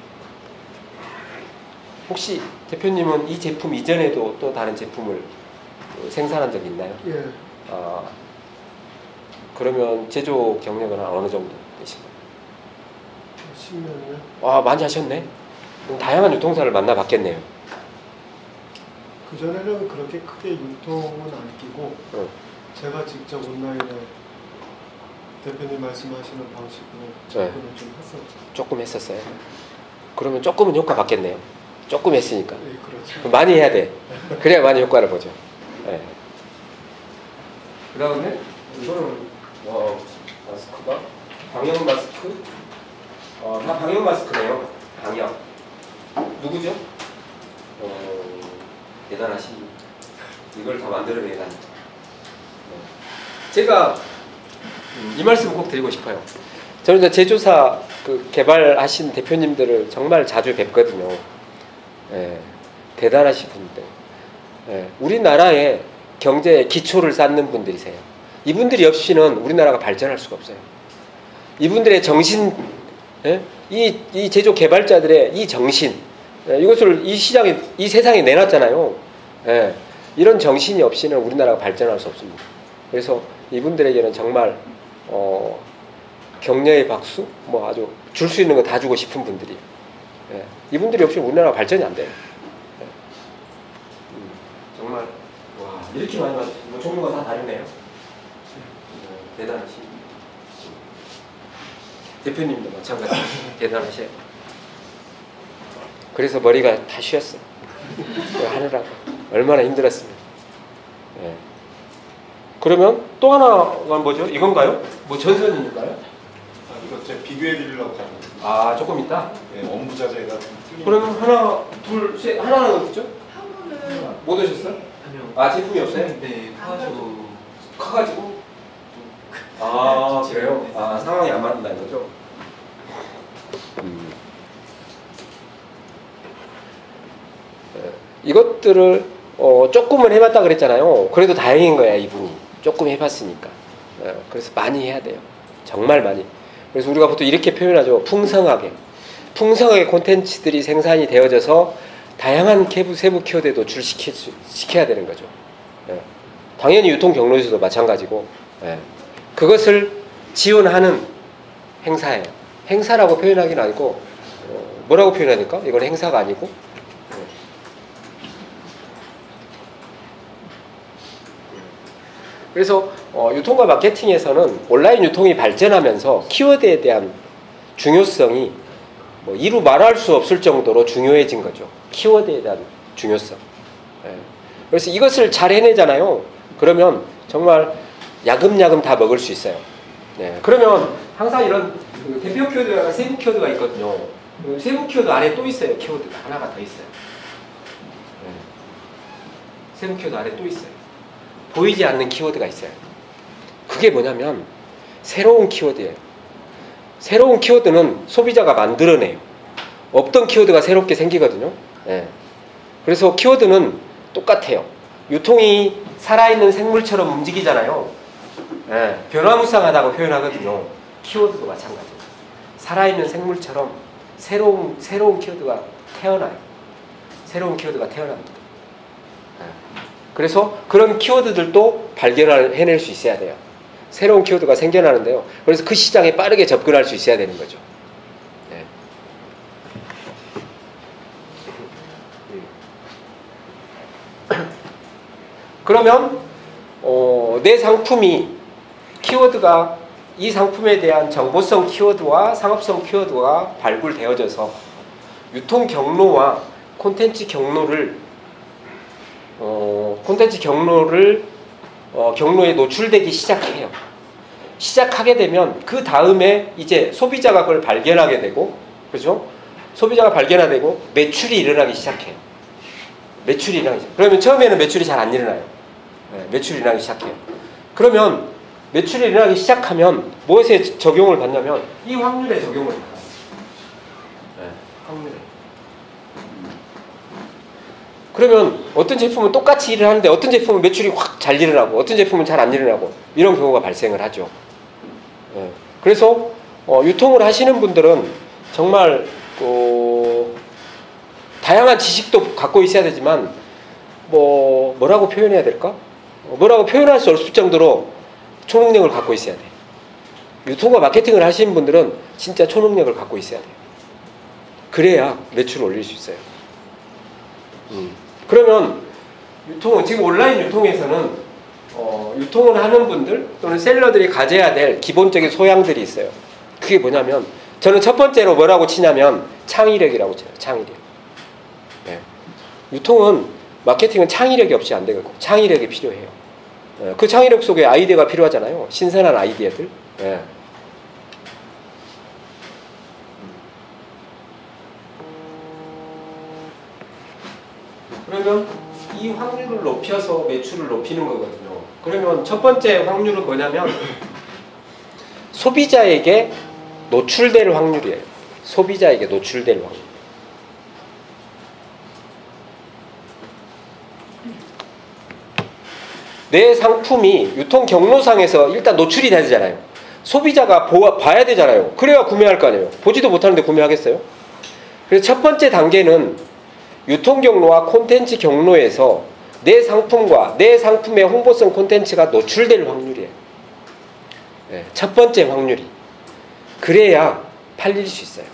혹시 대표님은 이 제품 이전에도 또 다른 제품을 생산한 적이 있나요? 예. 그러면 제조 경력은 어느 정도 되신가요? 10년이요? 많이 하셨네. 그럼 다양한 유통사를 만나봤겠네요. 그전에는 그렇게 크게 유통은 안 끼고 제가 직접 온라인에 대표님 말씀하시는 방식으로 접근을 좀 했었죠. 조금 했었어요. 그러면 조금은 효과 받겠네요. 조금 했으니까. 네, 그렇죠. 그럼 많이 해야 돼. 그래야 많이 효과를 보죠. 네. 그 다음에 이거는 마스크가 방역 마스크. 다 방역 마스크네요. 방역. 누구죠? 대단하신 이걸 다 만들어내다니. 제가 이 말씀을 꼭 드리고 싶어요. 저는 이제 제조사 개발하신 대표님들을 정말 자주 뵙거든요. 대단하신 분들. 우리나라의 경제의 기초를 쌓는 분들이세요. 이분들이 없이는 우리나라가 발전할 수가 없어요. 이분들의 정신, 이 제조 개발자들의 이 정신, 이것을 이 시장에, 이 세상에 내놨잖아요. 이런 정신이 없이는 우리나라가 발전할 수 없습니다. 그래서 이분들에게는 정말 격려의 박수, 아주 줄 수 있는 거 다 주고 싶은 분들이. 이분들이 없이는 우리나라가 발전이 안 돼요. 정말 와, 이렇게 많이 왔어요. 종류가 다 다르네요. 대단하시. 대표님도 마찬가지. 대단하세요. 그래서 머리가 다 쉬었어. 하느라고 얼마나 힘들었습니까. 그러면 또 하나가 뭐죠? 이건가요? 전선인가요? 이거 제가 비교해 드리려고 하는. 조금 있다. 네, 원부자재가 좀 틀린. 그러면 하나, 둘, 셋, 하나는 어딨죠? 한 분은 못 오셨어요? 아니요. 제품이 없어요? 네, 커가지고. 커가지고? 그래요? 상황이 안 맞는다는 거죠? 이것들을 조금은 해봤다 그랬잖아요. 그래도 다행인 거야, 이분이. 조금 해봤으니까. 그래서 많이 해야 돼요. 정말 많이. 그래서 우리가 보통 이렇게 표현하죠. 풍성하게. 풍성하게 콘텐츠들이 생산이 되어져서 다양한 세부 키워드에도 시켜야 되는 거죠. 당연히 유통 경로에서도 마찬가지고. 그것을 지원하는 행사예요. 행사라고 표현하기는 아니고 뭐라고 표현해야 될까? 이건 행사가 아니고 그래서 유통과 마케팅에서는 온라인 유통이 발전하면서 키워드에 대한 중요성이 이루 말할 수 없을 정도로 중요해진 거죠. 키워드에 대한 중요성. 그래서 이것을 잘 해내잖아요. 그러면 정말 야금야금 다 먹을 수 있어요. 그러면 항상 이런 대표 키워드가 세부 키워드가 있거든요. 세부 키워드 안에 또 있어요. 키워드가 하나가 더 있어요. 세부 키워드 아래 또 있어요. 보이지 않는 키워드가 있어요. 그게 뭐냐면 새로운 키워드예요. 새로운 키워드는 소비자가 만들어내요. 없던 키워드가 새롭게 생기거든요. 예. 그래서 키워드는 똑같아요. 유통이 살아있는 생물처럼 움직이잖아요. 예. 변화무쌍하다고 표현하거든요. 키워드도 마찬가지예요. 살아있는 생물처럼 새로운 키워드가 태어나요. 새로운 키워드가 태어납니다. 예. 그래서 그런 키워드들도 발견을 해낼 수 있어야 돼요. 새로운 키워드가 생겨나는데요. 그래서 그 시장에 빠르게 접근할 수 있어야 되는 거죠. 네. 그러면 내 상품이 키워드가 이 상품에 대한 정보성 키워드와 상업성 키워드가 발굴되어져서 유통 경로와 콘텐츠 경로를 경로에 노출되기 시작해요. 시작하게 되면 그 다음에 이제 소비자가 그걸 발견하게 되고, 그죠? 소비자가 발견하게 매출이 일어나기 시작해요. 매출이 일어나기 시작해요. 그러면 처음에는 매출이 잘 안 일어나요. 네, 매출이 일어나기 시작해요. 그러면 매출이 일어나기 시작하면 무엇에 적용을 받냐면 이 확률에 적용을 받아요. 네, 확률에. 그러면 어떤 제품은 똑같이 일을 하는데 어떤 제품은 매출이 확 잘 일어나고 어떤 제품은 잘 안 일어나고 이런 경우가 발생을 하죠. 예. 그래서 유통을 하시는 분들은 정말 다양한 지식도 갖고 있어야 되지만 뭐라고 표현해야 될까? 뭐라고 표현할 수 없을 정도로 초능력을 갖고 있어야 돼요. 유통과 마케팅을 하시는 분들은 진짜 초능력을 갖고 있어야 돼요. 그래야 매출을 올릴 수 있어요. 그러면 지금 온라인 유통에서는 유통을 하는 분들 또는 셀러들이 가져야 될 기본적인 소양들이 있어요. 그게 뭐냐면 저는 첫 번째로 뭐라고 치냐면 창의력이라고 쳐요. 창의력. 네. 유통은 마케팅은 창의력이 없이 안 되거든요. 창의력이 필요해요. 네. 그 창의력 속에 아이디어가 필요하잖아요. 신선한 아이디어들. 네. 그러면 이 확률을 높여서 매출을 높이는 거거든요. 그러면 첫 번째 확률은 뭐냐면 소비자에게 노출될 확률이에요. 소비자에게 노출될 확률. 내 상품이 유통 경로상에서 일단 노출이 돼야 되잖아요. 소비자가 봐야 되잖아요. 그래야 구매할 거 아니에요. 보지도 못하는데 구매하겠어요? 그래서 첫 번째 단계는 유통 경로와 콘텐츠 경로에서 내 상품과 내 상품의 홍보성 콘텐츠가 노출될 확률이에요. 네, 첫 번째 확률이. 그래야 팔릴 수 있어요.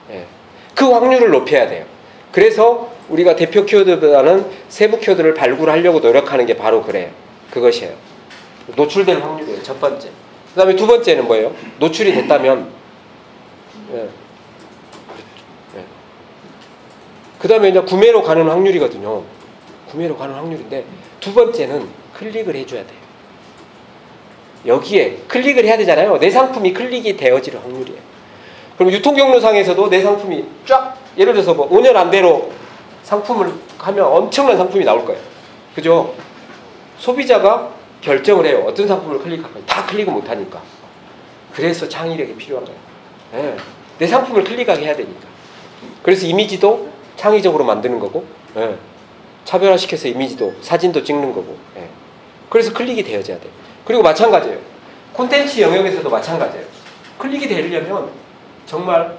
네, 그 확률을 높여야 돼요. 그래서 우리가 대표 키워드보다는 세부 키워드를 발굴하려고 노력하는 게 바로 그래요. 그것이에요. 노출될 확률이에요. 첫 번째. 그 다음에 두 번째는 뭐예요? 노출이 됐다면 네. 그 다음에 이제 구매로 가는 확률이거든요. 구매로 가는 확률인데 두 번째는 클릭을 해줘야 돼요. 여기에 클릭을 해야 되잖아요. 내 상품이 클릭이 되어질 확률이에요. 그럼 유통경로상에서도 내 상품이 쫙 예를 들어서 5년 안대로 상품을 하면 엄청난 상품이 나올 거예요. 그죠? 소비자가 결정을 해요. 어떤 상품을 클릭할 거예요. 다 클릭을 못하니까. 그래서 창의력이 필요한 거예요. 네. 내 상품을 클릭하게 해야 되니까. 그래서 이미지도 창의적으로 만드는 거고, 예. 차별화시켜서 이미지도 사진도 찍는 거고, 예. 그래서 클릭이 되어져야 돼요. 그리고 마찬가지예요. 콘텐츠 영역에서도 마찬가지예요. 클릭이 되려면 정말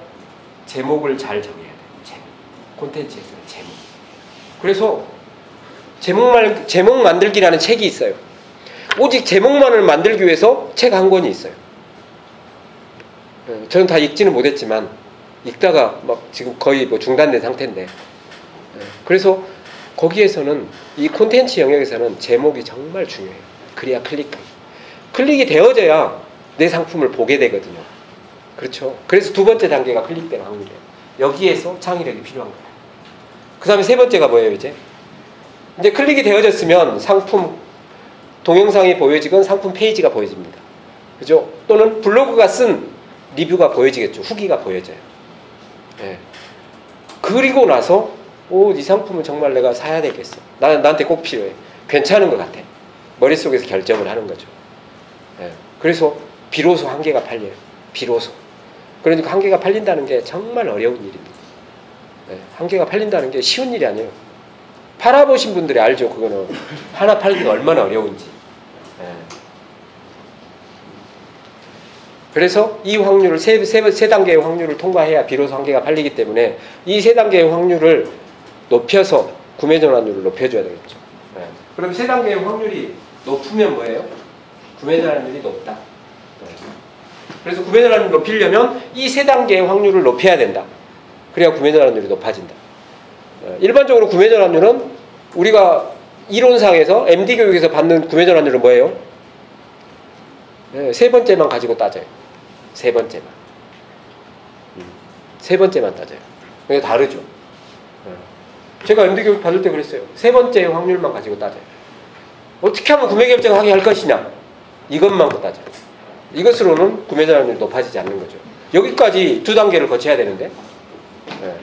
제목을 잘 정해야 돼요. 제목. 콘텐츠에서는 제목. 그래서 제목 만들기라는 책이 있어요. 오직 제목만을 만들기 위해서 책 한 권이 있어요. 예. 저는 다 읽지는 못했지만 읽다가 막 지금 거의 중단된 상태인데, 그래서 거기에서는 이 콘텐츠 영역에서는 제목이 정말 중요해요. 그래야 클릭이 되어져야 내 상품을 보게 되거든요. 그렇죠. 그래서 두 번째 단계가 클릭된 확률이에요. 여기에서 창의력이 필요한 거예요. 그 다음에 세 번째가 뭐예요? 이제 클릭이 되어졌으면 상품 동영상이 보여지건 상품 페이지가 보여집니다. 그죠? 또는 블로그가 쓴 리뷰가 보여지겠죠. 후기가 보여져요. 네. 그리고 나서 이 상품은 정말 내가 사야 되겠어. 나한테 꼭 필요해. 괜찮은 것 같아. 머릿속에서 결정을 하는 거죠. 예. 그래서 비로소 한 개가 팔려요. 비로소. 그러니까 한 개가 팔린다는 게 정말 어려운 일입니다. 예. 한 개가 팔린다는 게 쉬운 일이 아니에요. 팔아보신 분들이 알죠. 그거는 하나 팔기가 얼마나 어려운지. 예. 그래서 이 확률을 세 단계의 확률을 통과해야 비로소 한 개가 팔리기 때문에 이 세 단계의 확률을 높여서 구매 전환율을 높여줘야 되겠죠. 네. 그럼 세 단계의 확률이 높으면 뭐예요? 구매 전환율이 높다. 네. 그래서 구매 전환율을 높이려면 이 세 단계의 확률을 높여야 된다. 그래야 구매 전환율이 높아진다. 네. 일반적으로 구매 전환율은 우리가 이론상에서 MD 교육에서 받는 구매 전환율은 뭐예요? 네, 세 번째만 가지고 따져요. 세 번째만. 세 번째만 따져요. 이게 다르죠. 제가 MD 교육 받을 때 그랬어요. 세 번째 확률만 가지고 따져요. 어떻게 하면 구매 결정을 하게 할 것이냐. 이것만 따져요. 이것으로는 구매 전환율이 높아지지 않는 거죠. 여기까지 두 단계를 거쳐야 되는데. 네.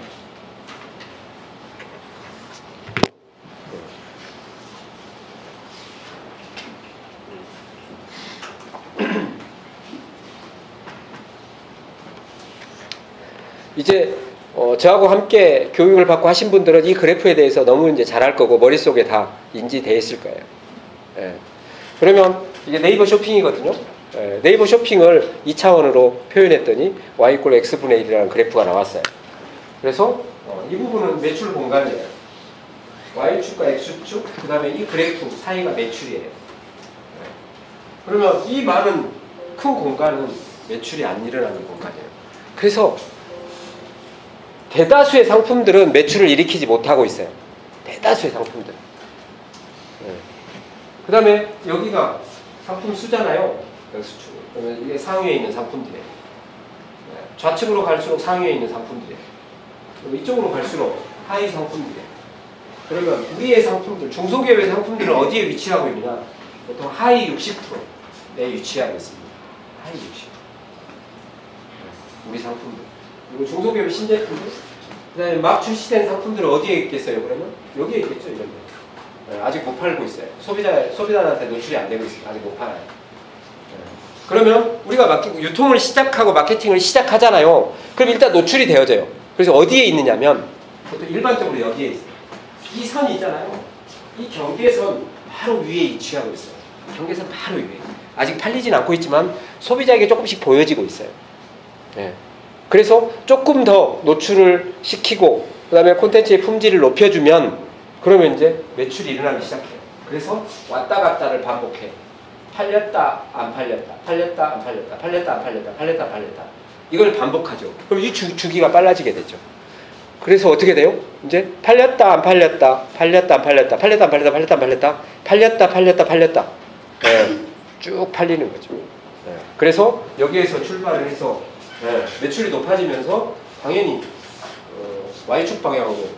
이제 저하고 함께 교육을 받고 하신 분들은 이 그래프에 대해서 너무 이제 잘 알 거고 머릿속에 다 인지되어 있을 거예요. 예. 그러면 이게 네이버 쇼핑이거든요. 예. 네이버 쇼핑을 2차원으로 표현했더니 y = x분의 1이라는 그래프가 나왔어요. 그래서 이 부분은 매출 공간이에요. y축과 x축, 그 다음에 이 그래프 사이가 매출이에요. 예. 그러면 이 많은 큰 공간은 매출이 안 일어나는 공간이에요. 그래서 대다수의 상품들은 매출을 일으키지 못하고 있어요. 대다수의 상품들은. 네. 그 다음에 여기가 상품 수잖아요. 수축. 그러면 이게 상위에 있는 상품들이에요. 네. 좌측으로 갈수록 상위에 있는 상품들이에요. 그리고 이쪽으로 갈수록 하위 상품들이에요. 그러면 우리의 상품들, 중소기업의 상품들은 어디에 위치하고 있느냐? 보통 하위 60%에 위치하고 있습니다. 하위 60%. 네. 우리 상품들. 그리고 중소기업의 신제품들, 그 다음에 막 출시된 상품들은 어디에 있겠어요, 그러면? 여기에 있겠죠, 이런 데. 네, 아직 못 팔고 있어요. 소비자한테 노출이 안 되고 있어요. 아직 못 팔아요. 네. 그러면 우리가 유통을 시작하고 마케팅을 시작하잖아요. 그럼 일단 노출이 되어져요. 그래서 어디에 있느냐면, 보통 일반적으로 여기에 있어요. 이 선이 있잖아요. 이 경계선 바로 위에 위치하고 있어요. 경계선 바로 위에. 아직 팔리진 않고 있지만 소비자에게 조금씩 보여지고 있어요. 네. 그래서 조금 더 노출을 시키고 그 다음에 콘텐츠의 품질을 높여주면 그러면 이제 매출이 일어나기 시작해요. 그래서 왔다 갔다를 반복해. 팔렸다 안 팔렸다, 팔렸다 안 팔렸다, 팔렸다 안 팔렸다, 팔렸다 안 팔렸다. 이걸 반복하죠. 그럼 이 주기가 빨라지게 되죠. 그래서 어떻게 돼요? 이제 팔렸다 안 팔렸다, 팔렸다 안 팔렸다, 팔렸다 안 팔렸다, 팔렸다 안 팔렸다, 팔렸다 팔렸다 팔렸다. 네. 쭉 팔리는 거죠. 네. 그래서 여기에서 출발을 해서 네, 매출이 높아지면서 당연히 Y축 방향으로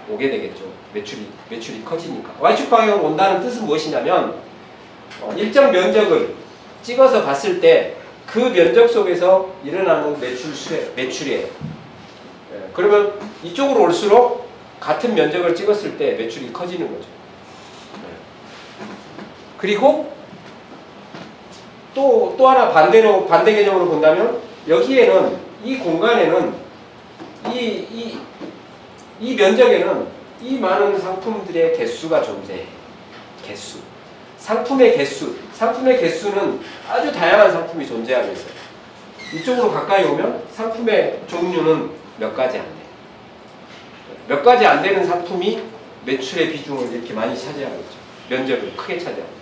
오게 되겠죠. 매출이 커지니까. Y축 방향으로 온다는 뜻은 무엇이냐면 일정 면적을 찍어서 봤을 때 그 면적 속에서 일어나는 매출이에요. 네, 그러면 이쪽으로 올수록 같은 면적을 찍었을 때 매출이 커지는 거죠. 네. 그리고 또 하나 반대 개념으로 본다면 여기에는 이 공간에는 이 면적에는 이 많은 상품들의 개수가 존재해. 개수. 상품의 개수는 아주 다양한 상품이 존재하고 있어요. 이쪽으로 가까이 오면 상품의 종류는 몇 가지 안 돼요. 몇 가지 안 되는 상품이 매출의 비중을 이렇게 많이 차지하고 있죠. 면적을 크게 차지하고 있죠.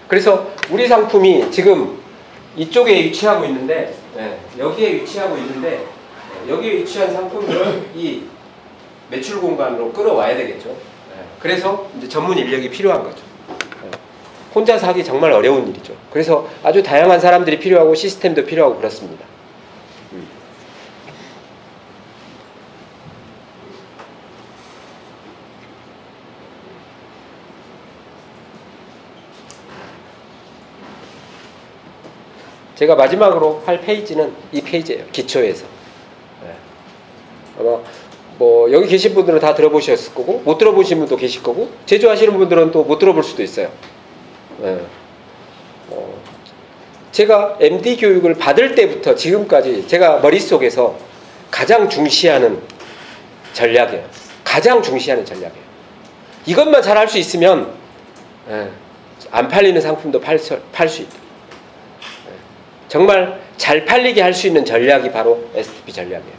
그래서 우리 상품이 지금 이쪽에 위치하고 있는데 여기에 위치하고 있는데 여기에 위치한 상품들은 이 매출 공간으로 끌어와야 되겠죠. 그래서 이제 전문 인력이 필요한 거죠. 혼자서 하기 정말 어려운 일이죠. 그래서 아주 다양한 사람들이 필요하고 시스템도 필요하고 그렇습니다. 제가 마지막으로 할 페이지는 이 페이지예요. 기초에서. 아마 뭐 여기 계신 분들은 다 들어보셨을 거고 못 들어보신 분도 계실 거고 제조하시는 분들은 또 못 들어볼 수도 있어요. 예. 제가 MD 교육을 받을 때부터 지금까지 제가 머릿속에서 가장 중시하는 전략이에요. 가장 중시하는 전략이에요. 이것만 잘 할 수 있으면 안 팔리는 상품도 팔 수 있다. 정말 잘 팔리게 할 수 있는 전략이 바로 STP 전략이에요.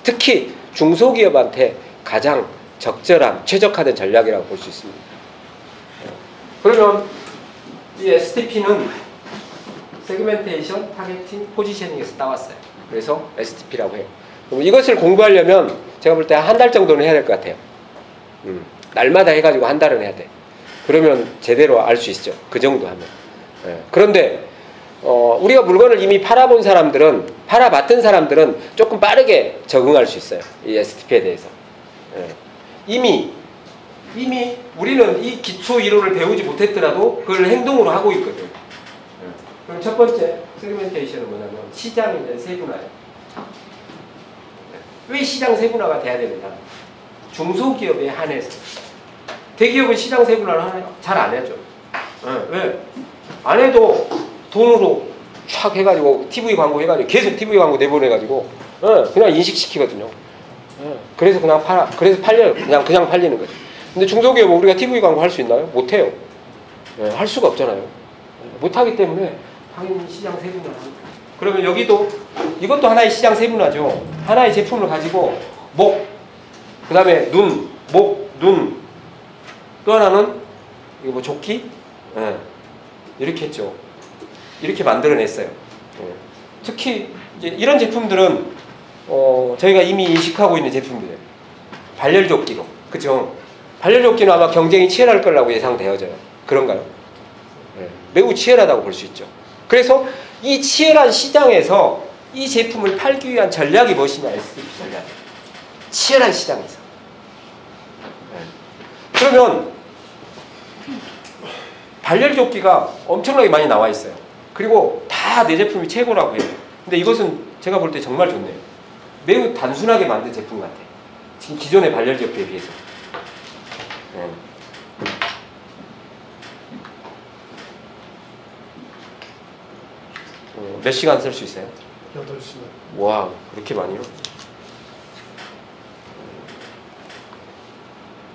특히 중소기업한테 가장 적절한, 최적화된 전략이라고 볼 수 있습니다. 그러면 이 STP는 세그멘테이션, 타겟팅, 포지셔닝에서 따왔어요. 그래서 STP라고 해요. 그럼 이것을 공부하려면 제가 볼 때 한 달 정도는 해야 될 것 같아요. 날마다 해가지고 한 달은 해야 돼. 그러면 제대로 알 수 있죠. 그 정도 하면. 그런데 우리가 물건을 이미 팔아본 사람들은, 팔아봤던 사람들은 조금 빠르게 적응할 수 있어요. 이 STP에 대해서. 이미 우리는 이 기초 이론을 배우지 못했더라도 그걸 행동으로 하고 있거든요. 그럼 첫 번째 세그멘테이션은 뭐냐면 시장에 대한 세분화예요. 왜 시장 세분화가 돼야 되느냐? 중소기업에 한해서. 대기업은 시장 세분화를 잘 안 해죠. 왜? 안 해도 돈으로 촥 해가지고 TV 광고 해가지고 계속 TV 광고 내보내가지고 그냥 인식시키거든요. 그래서 그냥 그래서 팔려요. 그냥 팔리는 거죠. 근데 중소기업은 우리가 TV 광고 할 수 있나요? 못해요. 할 수가 없잖아요. 못하기 때문에 당연히 시장 세분화합니다. 그러면 여기도 이것도 하나의 시장 세분화죠. 하나의 제품을 가지고 목, 그 다음에 눈, 목, 눈, 또 하나는 이거 뭐 조끼, 이렇게 했죠. 이렇게 만들어냈어요. 특히 이제 이런 제품들은 저희가 이미 인식하고 있는 제품들이에요. 발열조끼로, 그죠? 발열조끼는 아마 경쟁이 치열할 거라고 예상되어져요. 그런가요? 매우 치열하다고 볼 수 있죠. 그래서 이 치열한 시장에서 이 제품을 팔기 위한 전략이 무엇이냐? STP 전략. 치열한 시장에서. 그러면 발열조끼가 엄청나게 많이 나와 있어요. 그리고 다 내 제품이 최고라고 해요. 근데 이것은 제가 볼 때 정말 좋네요. 매우 단순하게 만든 제품 같아요. 지금 기존의 발열조끼에 비해서. 몇 시간 쓸 수 있어요? 8시간. 와, 그렇게 많이요?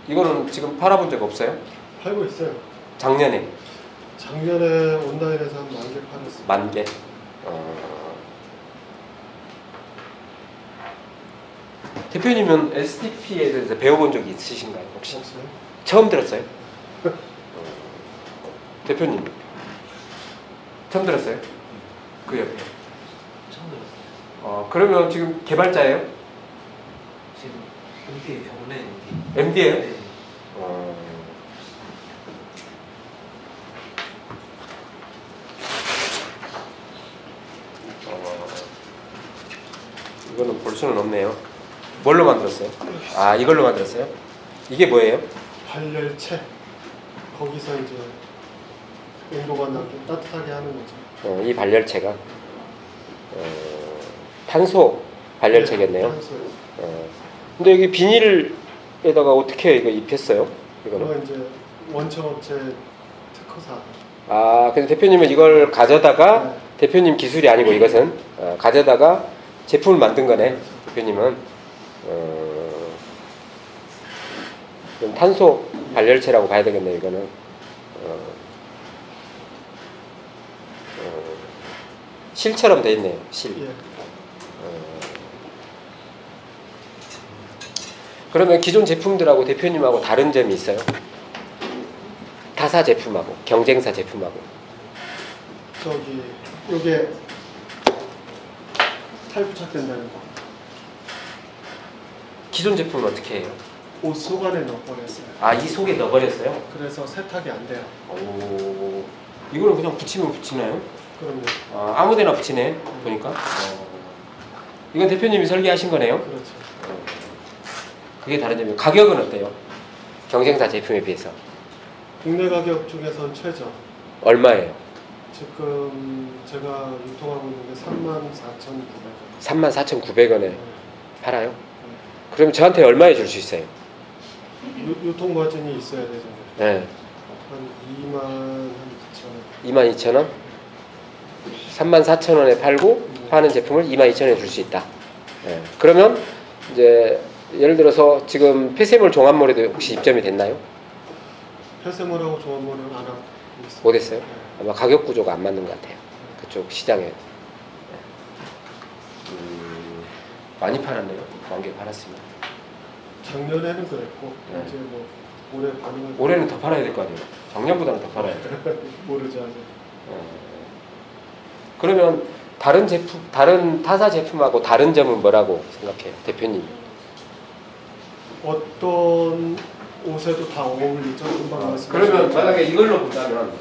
이거는 지금 팔아본 적 없어요? 팔고 있어요. 작년에? 작년에 온라인에서 한 10,000개 팔았어요. 10,000개? 대표님은 STP에 대해서 배워본 적이 있으신가요? 혹시? 없어요? 처음 들었어요? 대표님 처음 들었어요? 그 옆에 처음 들었어요. 그러면 지금 개발자예요? 지금 MD 온라인 MD예요? 네. 이거는 볼 수는 없네요. 뭘로 만들었어요? 아, 이걸로 만들었어요? 이게 뭐예요? 발열체. 거기서 이제 온도가 나게 따뜻하게 하는 거죠. 이 발열체가 탄소 발열체겠네요. 네, 탄소요. 근데 여기 비닐에다가 어떻게 이거 입혔어요? 이거는? 그거 이제 원청업체 특허사. 아, 근데 대표님은 이걸 가져다가 네. 대표님 기술이 아니고 이것은 가져다가 제품을 만든 거네. 대표님은 그럼 탄소 발열체라고 봐야 되겠네. 이거는 실처럼 돼 있네요. 실. 예. 그러면 기존 제품들하고 대표님하고 다른 점이 있어요? 타사 제품하고 경쟁사 제품하고. 저기 요게 탈부착된다는 거. 기존 제품은 어떻게 해요? 옷 속 안에 넣어버렸어요. 아, 이 속에 넣어버렸어요? 그래서 세탁이 안 돼요. 오, 이거는 그냥 붙이면 붙이나요? 그럼요. 아무데나 붙이네. 보니까. 이건 대표님이 설계하신 거네요? 그렇죠. 그게 다른 점이에요. 가격은 어때요? 경쟁사 제품에 비해서. 국내 가격 중에선 최저. 얼마예요? 지금 제가 유통하고 있는 게 34,900원. 34,900원에 팔아요? 그럼 저한테 얼마에 줄 수 있어요? 유통 마진이 있어야 되잖아요. 네. 한 22,000원. 22,000원? 34,000원에 팔고 파는 제품을 22,000원에 줄 수 있다. 네. 그러면 이제 예를 들어서 지금 폐쇄물 종합몰에도 혹시 입점이 됐나요? 폐쇄물하고 종합물은 안 하고 있어요. 못했어요? 네. 아마 가격 구조가 안 맞는 것 같아요. 그쪽 시장에. 많이 팔았네요. 만개 팔았습니다. 작년에는 그랬고 네. 이제 뭐 올해 반응은 올해는 더 팔아야 될 거 아니에요. 작년보다는 더 팔아야 돼요. 모르지 않아요. 그러면 다른 제품, 다른 타사 제품하고 다른 점은 뭐라고 생각해요, 대표님? 어떤 옷에도 다 어울리죠. 금방 말씀하신 그러면 것처럼. 만약에 이걸로 본다면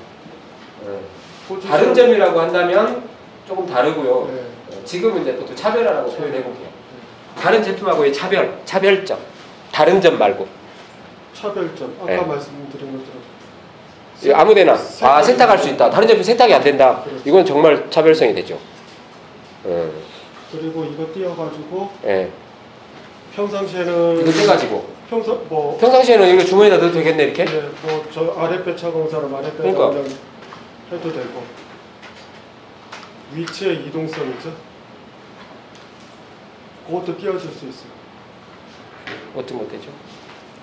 다른 점이라고 한다면 조금 다르고요. 네. 지금은 이제 보통 차별화라고 표현해 볼게요. 다른 제품하고의 차별점, 다른 점 말고 차별점 아까 네. 말씀드린 것처럼 아무데나 세탁할 수 있다. 다른 제품 세탁이 안 된다. 이건 정말 차별성이 되죠. 그리고 이거 띄어가지고 예. 평상시에는 이거 떼가지고 평상시에는 이거 주머니에다 넣어도 되겠네 이렇게? 네, 뭐저 아랫배 차가운 사람 아랫배 그러니까. 그냥 해도 되고 위치의 이동성이죠. 그것도 띄워줄 수 있어요. 어떻게 못되죠?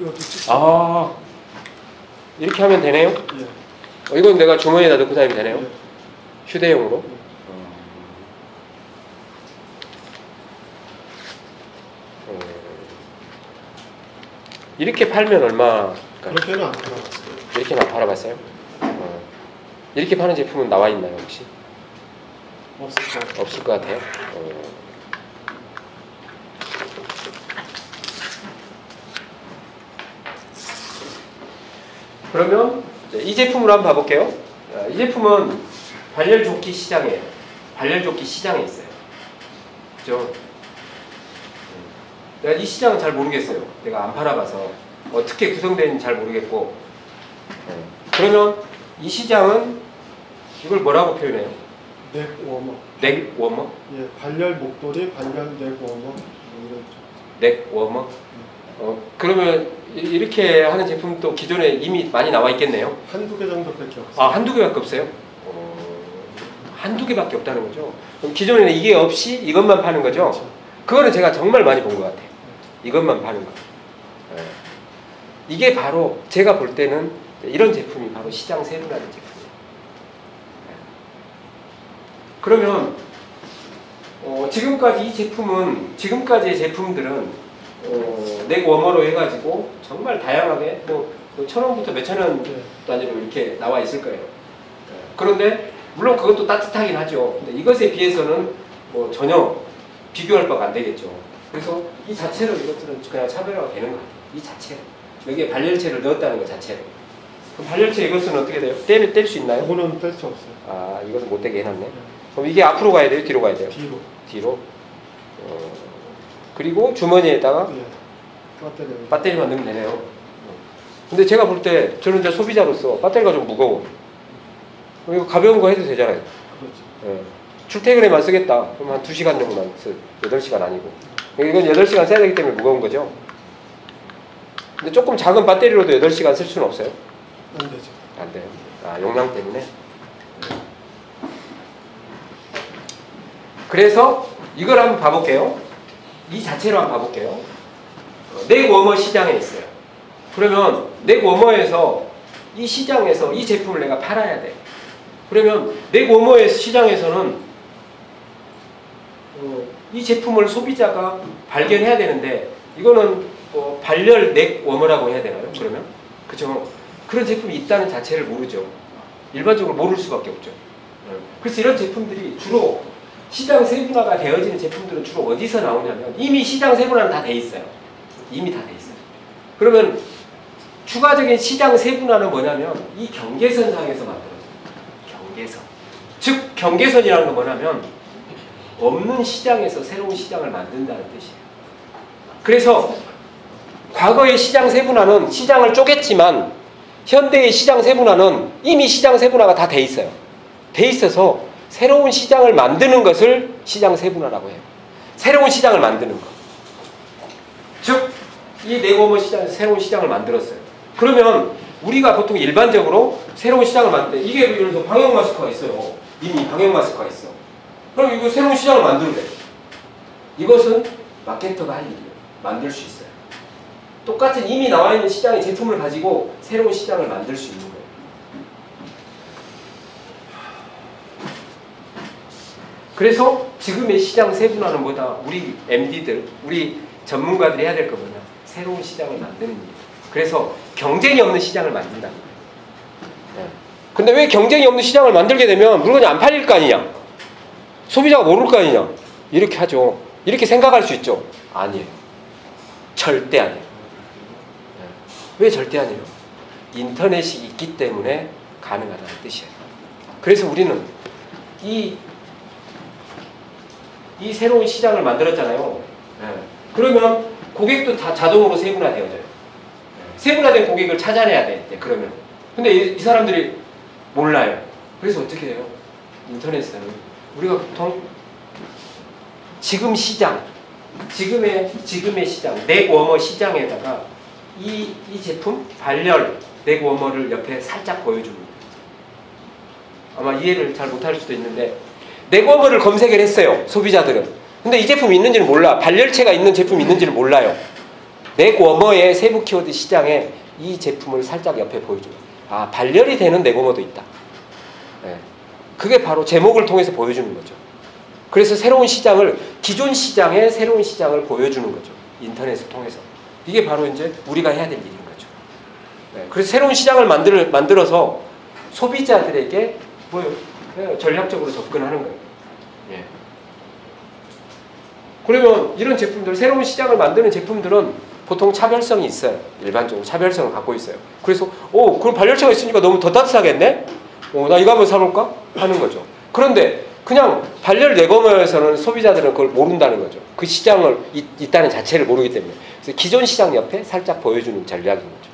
이것도 찍. 이렇게 하면 되네요? 예. 이건 내가 주머니에다 넣고 다니면 되네요? 예. 휴대용으로? 이렇게 팔면 얼마? 그렇게는 안 팔아봤어요. 이렇게는 안 팔아봤어요? 이렇게 파는 제품은 나와 있나요 혹시? 없을 거예요. 없을 것 같아요. 그러면 이제 이 제품으로 한번 봐볼게요. 이 제품은 발열조끼 시장이에요. 발열조끼 시장에 있어요. 그죠? 내가 이 시장은 잘 모르겠어요. 내가 안 팔아봐서 어떻게 구성되는지 잘 모르겠고. 그러면 이 시장은 이걸 뭐라고 표현해요? 넥 워머. 넥 워머? 예, 발열 목도리, 발열 넥 워머. 뭐 이런 쪽. 넥 워머? 그러면 이렇게 하는 제품도 기존에 이미 많이 나와 있겠네요? 한두 개 정도밖에 없어요. 아, 한두 개밖에 없어요? 한두 개밖에 없다는 거죠? 그럼 기존에는 이게 없이 이것만 파는 거죠? 그렇죠. 그거는 제가 정말 많이 본 것 같아요. 이것만 파는 거. 네. 이게 바로 제가 볼 때는 이런 제품이 바로 시장 세분화된 제품이에요. 네. 그러면 지금까지 이 제품은 지금까지의 제품들은 넥 워머로 해가지고 정말 다양하게 뭐 1,000원부터 몇천 원 단위로 이렇게 나와 있을 거예요. 그런데 물론 그것도 따뜻하긴 하죠. 근데 이것에 비해서는 뭐 전혀 비교할 바가 안 되겠죠. 그래서 이 자체로 이것들은 그냥 차별화가 되는 것 같아요. 이 자체로. 여기에 발열체를 넣었다는 것 자체로. 그럼 발열체 이것은 어떻게 돼요? 뗄 수 있나요? 그거는 뺄 수 없어요. 아, 이것은 못 되게 해놨네. 그럼 이게 앞으로 가야 돼요? 뒤로 가야 돼요? 뒤로. 뒤로. 그리고 주머니에다가 예. 배터리만 넣으면 되네요. 근데 제가 볼 때 저는 이제 소비자로서 배터리가 좀 무거워. 이거 가벼운 거 해도 되잖아요. 그렇죠. 예. 출퇴근에만 쓰겠다. 그럼 한 2시간 정도만 써. 8시간 아니고. 이건 8시간 써야 되기 때문에 무거운 거죠. 근데 조금 작은 배터리로도 8시간 쓸 수는 없어요? 안 되죠. 안 돼요. 아, 용량 때문에. 그래서 이걸 한번 봐볼게요. 이 자체로 한번 봐볼게요. 넥 워머 시장에 있어요. 그러면 넥 워머에서 이 시장에서 이 제품을 내가 팔아야 돼. 그러면 넥 워머의 시장에서는 이 제품을 소비자가 발견해야 되는데 이거는 발열 넥 워머라고 해야 되나요? 그러면? 그죠? 그런 제품이 있다는 자체를 모르죠. 일반적으로 모를 수밖에 없죠. 그래서 이런 제품들이 주로 시장 세분화가 되어지는 제품들은 주로 어디서 나오냐면 이미 시장 세분화는 다 돼 있어요. 이미 다 돼 있어요. 그러면 추가적인 시장 세분화는 뭐냐면 이 경계선상에서 만들어져요. 경계선. 즉 경계선이라는 건 뭐냐면 없는 시장에서 새로운 시장을 만든다는 뜻이에요. 그래서 과거의 시장 세분화는 시장을 쪼갰지만 현대의 시장 세분화는 이미 시장 세분화가 다 돼 있어요. 돼 있어서 새로운 시장을 만드는 것을 시장 세분화라고 해요. 새로운 시장을 만드는 것. 즉 이 네고머 시장에서 새로운 시장을 만들었어요. 그러면 우리가 보통 일반적으로 새로운 시장을 만들 때 이게 예를 들어서 방역 마스크가 있어요. 이미 방역 마스크가 있어. 그럼 이거 새로운 시장을 만들래. 이것은 마케터가 할 일이에요. 만들 수 있어요. 똑같은 이미 나와 있는 시장의 제품을 가지고 새로운 시장을 만들 수 있는 거예요. 그래서 지금의 시장 세분화는 뭐다? 우리 MD들, 우리 전문가들이 해야 될 거 뭐냐? 새로운 시장을 만드는 일이에요. 그래서 경쟁이 없는 시장을 만든다. 근데 왜 경쟁이 없는 시장을 만들게 되면 물건이 안 팔릴 거 아니냐? 소비자가 모를 거 아니냐? 이렇게 하죠. 이렇게 생각할 수 있죠? 아니에요. 절대 아니에요. 왜 절대 아니에요? 인터넷이 있기 때문에 가능하다는 뜻이에요. 그래서 우리는 이 새로운 시장을 만들었잖아요. 그러면 고객도 다 자동으로 세분화되어져요. 세분화된 고객을 찾아내야 돼. 그러면. 근데 이 사람들이 몰라요. 그래서 어떻게 해요? 인터넷에서는 우리가 보통 지금 시장, 지금의 시장, 넥워머 시장에다가 이 제품 발열 넥워머를 옆에 살짝 보여줍니다. 아마 이해를 잘 못할 수도 있는데 넥워머를 검색을 했어요. 소비자들은. 근데 이 제품이 있는지는 몰라. 발열체가 있는 제품이 있는지는 몰라요. 넥워머의 세부 키워드 시장에 이 제품을 살짝 옆에 보여줍니다. 아, 발열이 되는 넥워머도 있다. 네. 그게 바로 제목을 통해서 보여주는 거죠. 그래서 새로운 시장을, 기존 시장의 새로운 시장을 보여주는 거죠. 인터넷을 통해서. 이게 바로 이제 우리가 해야 될 일인 거죠. 네. 그래서 새로운 시장을 만들어서 소비자들에게 뭐요? 전략적으로 접근하는 거예요. 예. 그러면 이런 제품들, 새로운 시장을 만드는 제품들은 보통 차별성이 있어요. 일반적으로 차별성을 갖고 있어요. 그래서 그럼 발열체가 있으니까 너무 더 따뜻하겠네? 나 이거 한번 사볼까? 하는 거죠. 그런데 그냥 발열 넥워머에서는 소비자들은 그걸 모른다는 거죠. 그 시장을 있다는 자체를 모르기 때문에. 그래서 기존 시장 옆에 살짝 보여주는 전략인 거죠.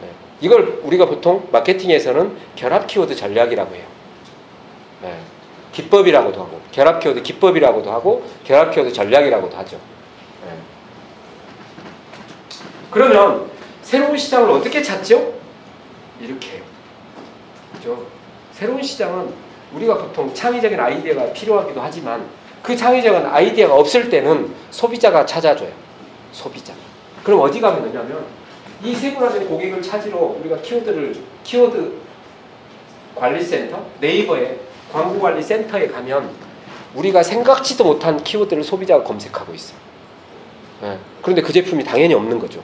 네. 이걸 우리가 보통 마케팅에서는 결합 키워드 전략이라고 해요. 네. 기법이라고도 하고, 결합 키워드 기법이라고도 하고, 결합 키워드 전략이라고도 하죠. 네. 그러면 새로운 시장을 어떻게 찾죠? 이렇게 해요. 그죠? 새로운 시장은 우리가 보통 창의적인 아이디어가 필요하기도 하지만 그 창의적인 아이디어가 없을 때는 소비자가 찾아줘요. 소비자. 그럼 어디 가면 되냐면 이 세분화된 고객을 찾으러 우리가 키워드 관리센터, 네이버에 광고관리센터에 가면 우리가 생각지도 못한 키워드를 소비자가 검색하고 있어요. 네. 그런데 그 제품이 당연히 없는 거죠.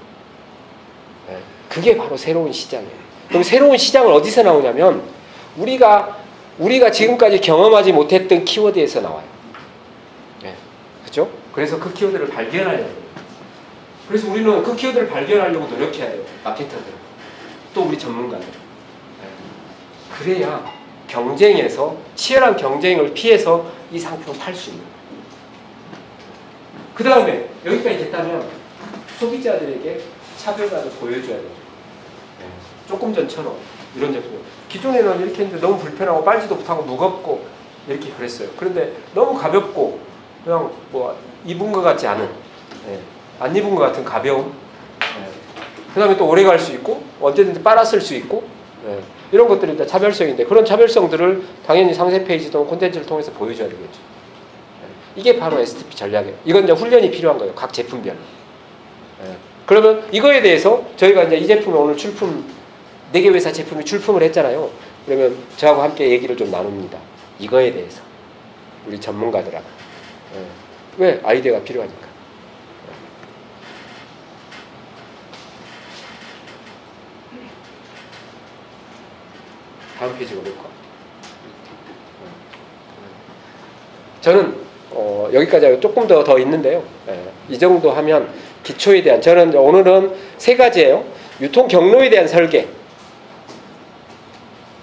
네. 그게 바로 새로운 시장이에요. 그럼 새로운 시장을 어디서 나오냐면 우리가 지금까지 경험하지 못했던 키워드에서 나와요. 네. 그죠? 그래서 그 키워드를 발견하려고 해요. 그래서 우리는 그 키워드를 발견하려고 노력해야 돼요. 마케터들. 또 우리 전문가들. 네. 그래야 경쟁에서 치열한 경쟁을 피해서 이 상품을 팔 수 있는 거예요. 그 다음에 여기까지 됐다면 소비자들에게 차별화를 보여줘야 돼요. 네. 조금 전처럼 이런 제품. 기존에는 이렇게 했는데 너무 불편하고 빨지도 못하고 무겁고 이렇게 그랬어요. 그런데 너무 가볍고 그냥 뭐 입은 것 같지 않은, 안 입은 것 같은 가벼움. 그 다음에 또 오래 갈 수 있고 언제든지 빨아 쓸 수 있고 이런 것들이 다 차별성인데 그런 차별성들을 당연히 상세 페이지 또는 콘텐츠를 통해서 보여줘야 되겠죠. 이게 바로 STP 전략이에요. 이건 이제 훈련이 필요한 거예요. 각 제품별. 그러면 이거에 대해서 저희가 이제 이 제품을 오늘 4개 회사 제품이 출품을 했잖아요. 그러면 저하고 함께 얘기를 좀 나눕니다. 이거에 대해서. 우리 전문가들하고. 왜? 아이디어가 필요하니까. 다음 페이지가 볼까? 저는 여기까지 하고 조금 더 있는데요. 이 정도 하면 기초에 대한, 저는 오늘은 3가지예요. 유통 경로에 대한 설계,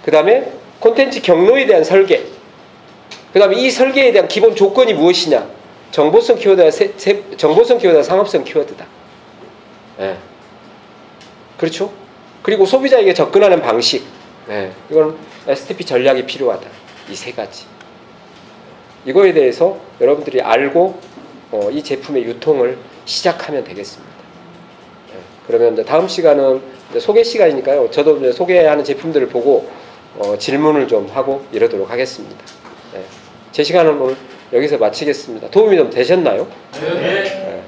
그 다음에 콘텐츠 경로에 대한 설계, 그 다음에 이 설계에 대한 기본 조건이 무엇이냐. 정보성 키워드와 상업성 키워드다. 그렇죠? 그리고 소비자에게 접근하는 방식. 이건 STP 전략이 필요하다. 이 3가지. 이거에 대해서 여러분들이 알고 이 제품의 유통을 시작하면 되겠습니다. 그러면 이제 다음 시간은 이제 소개 시간이니까요. 저도 이제 소개하는 제품들을 보고 질문을 좀 하고 이러도록 하겠습니다. 네. 제 시간은 오늘 여기서 마치겠습니다. 도움이 좀 되셨나요? 네.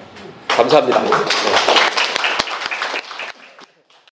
감사합니다. 네.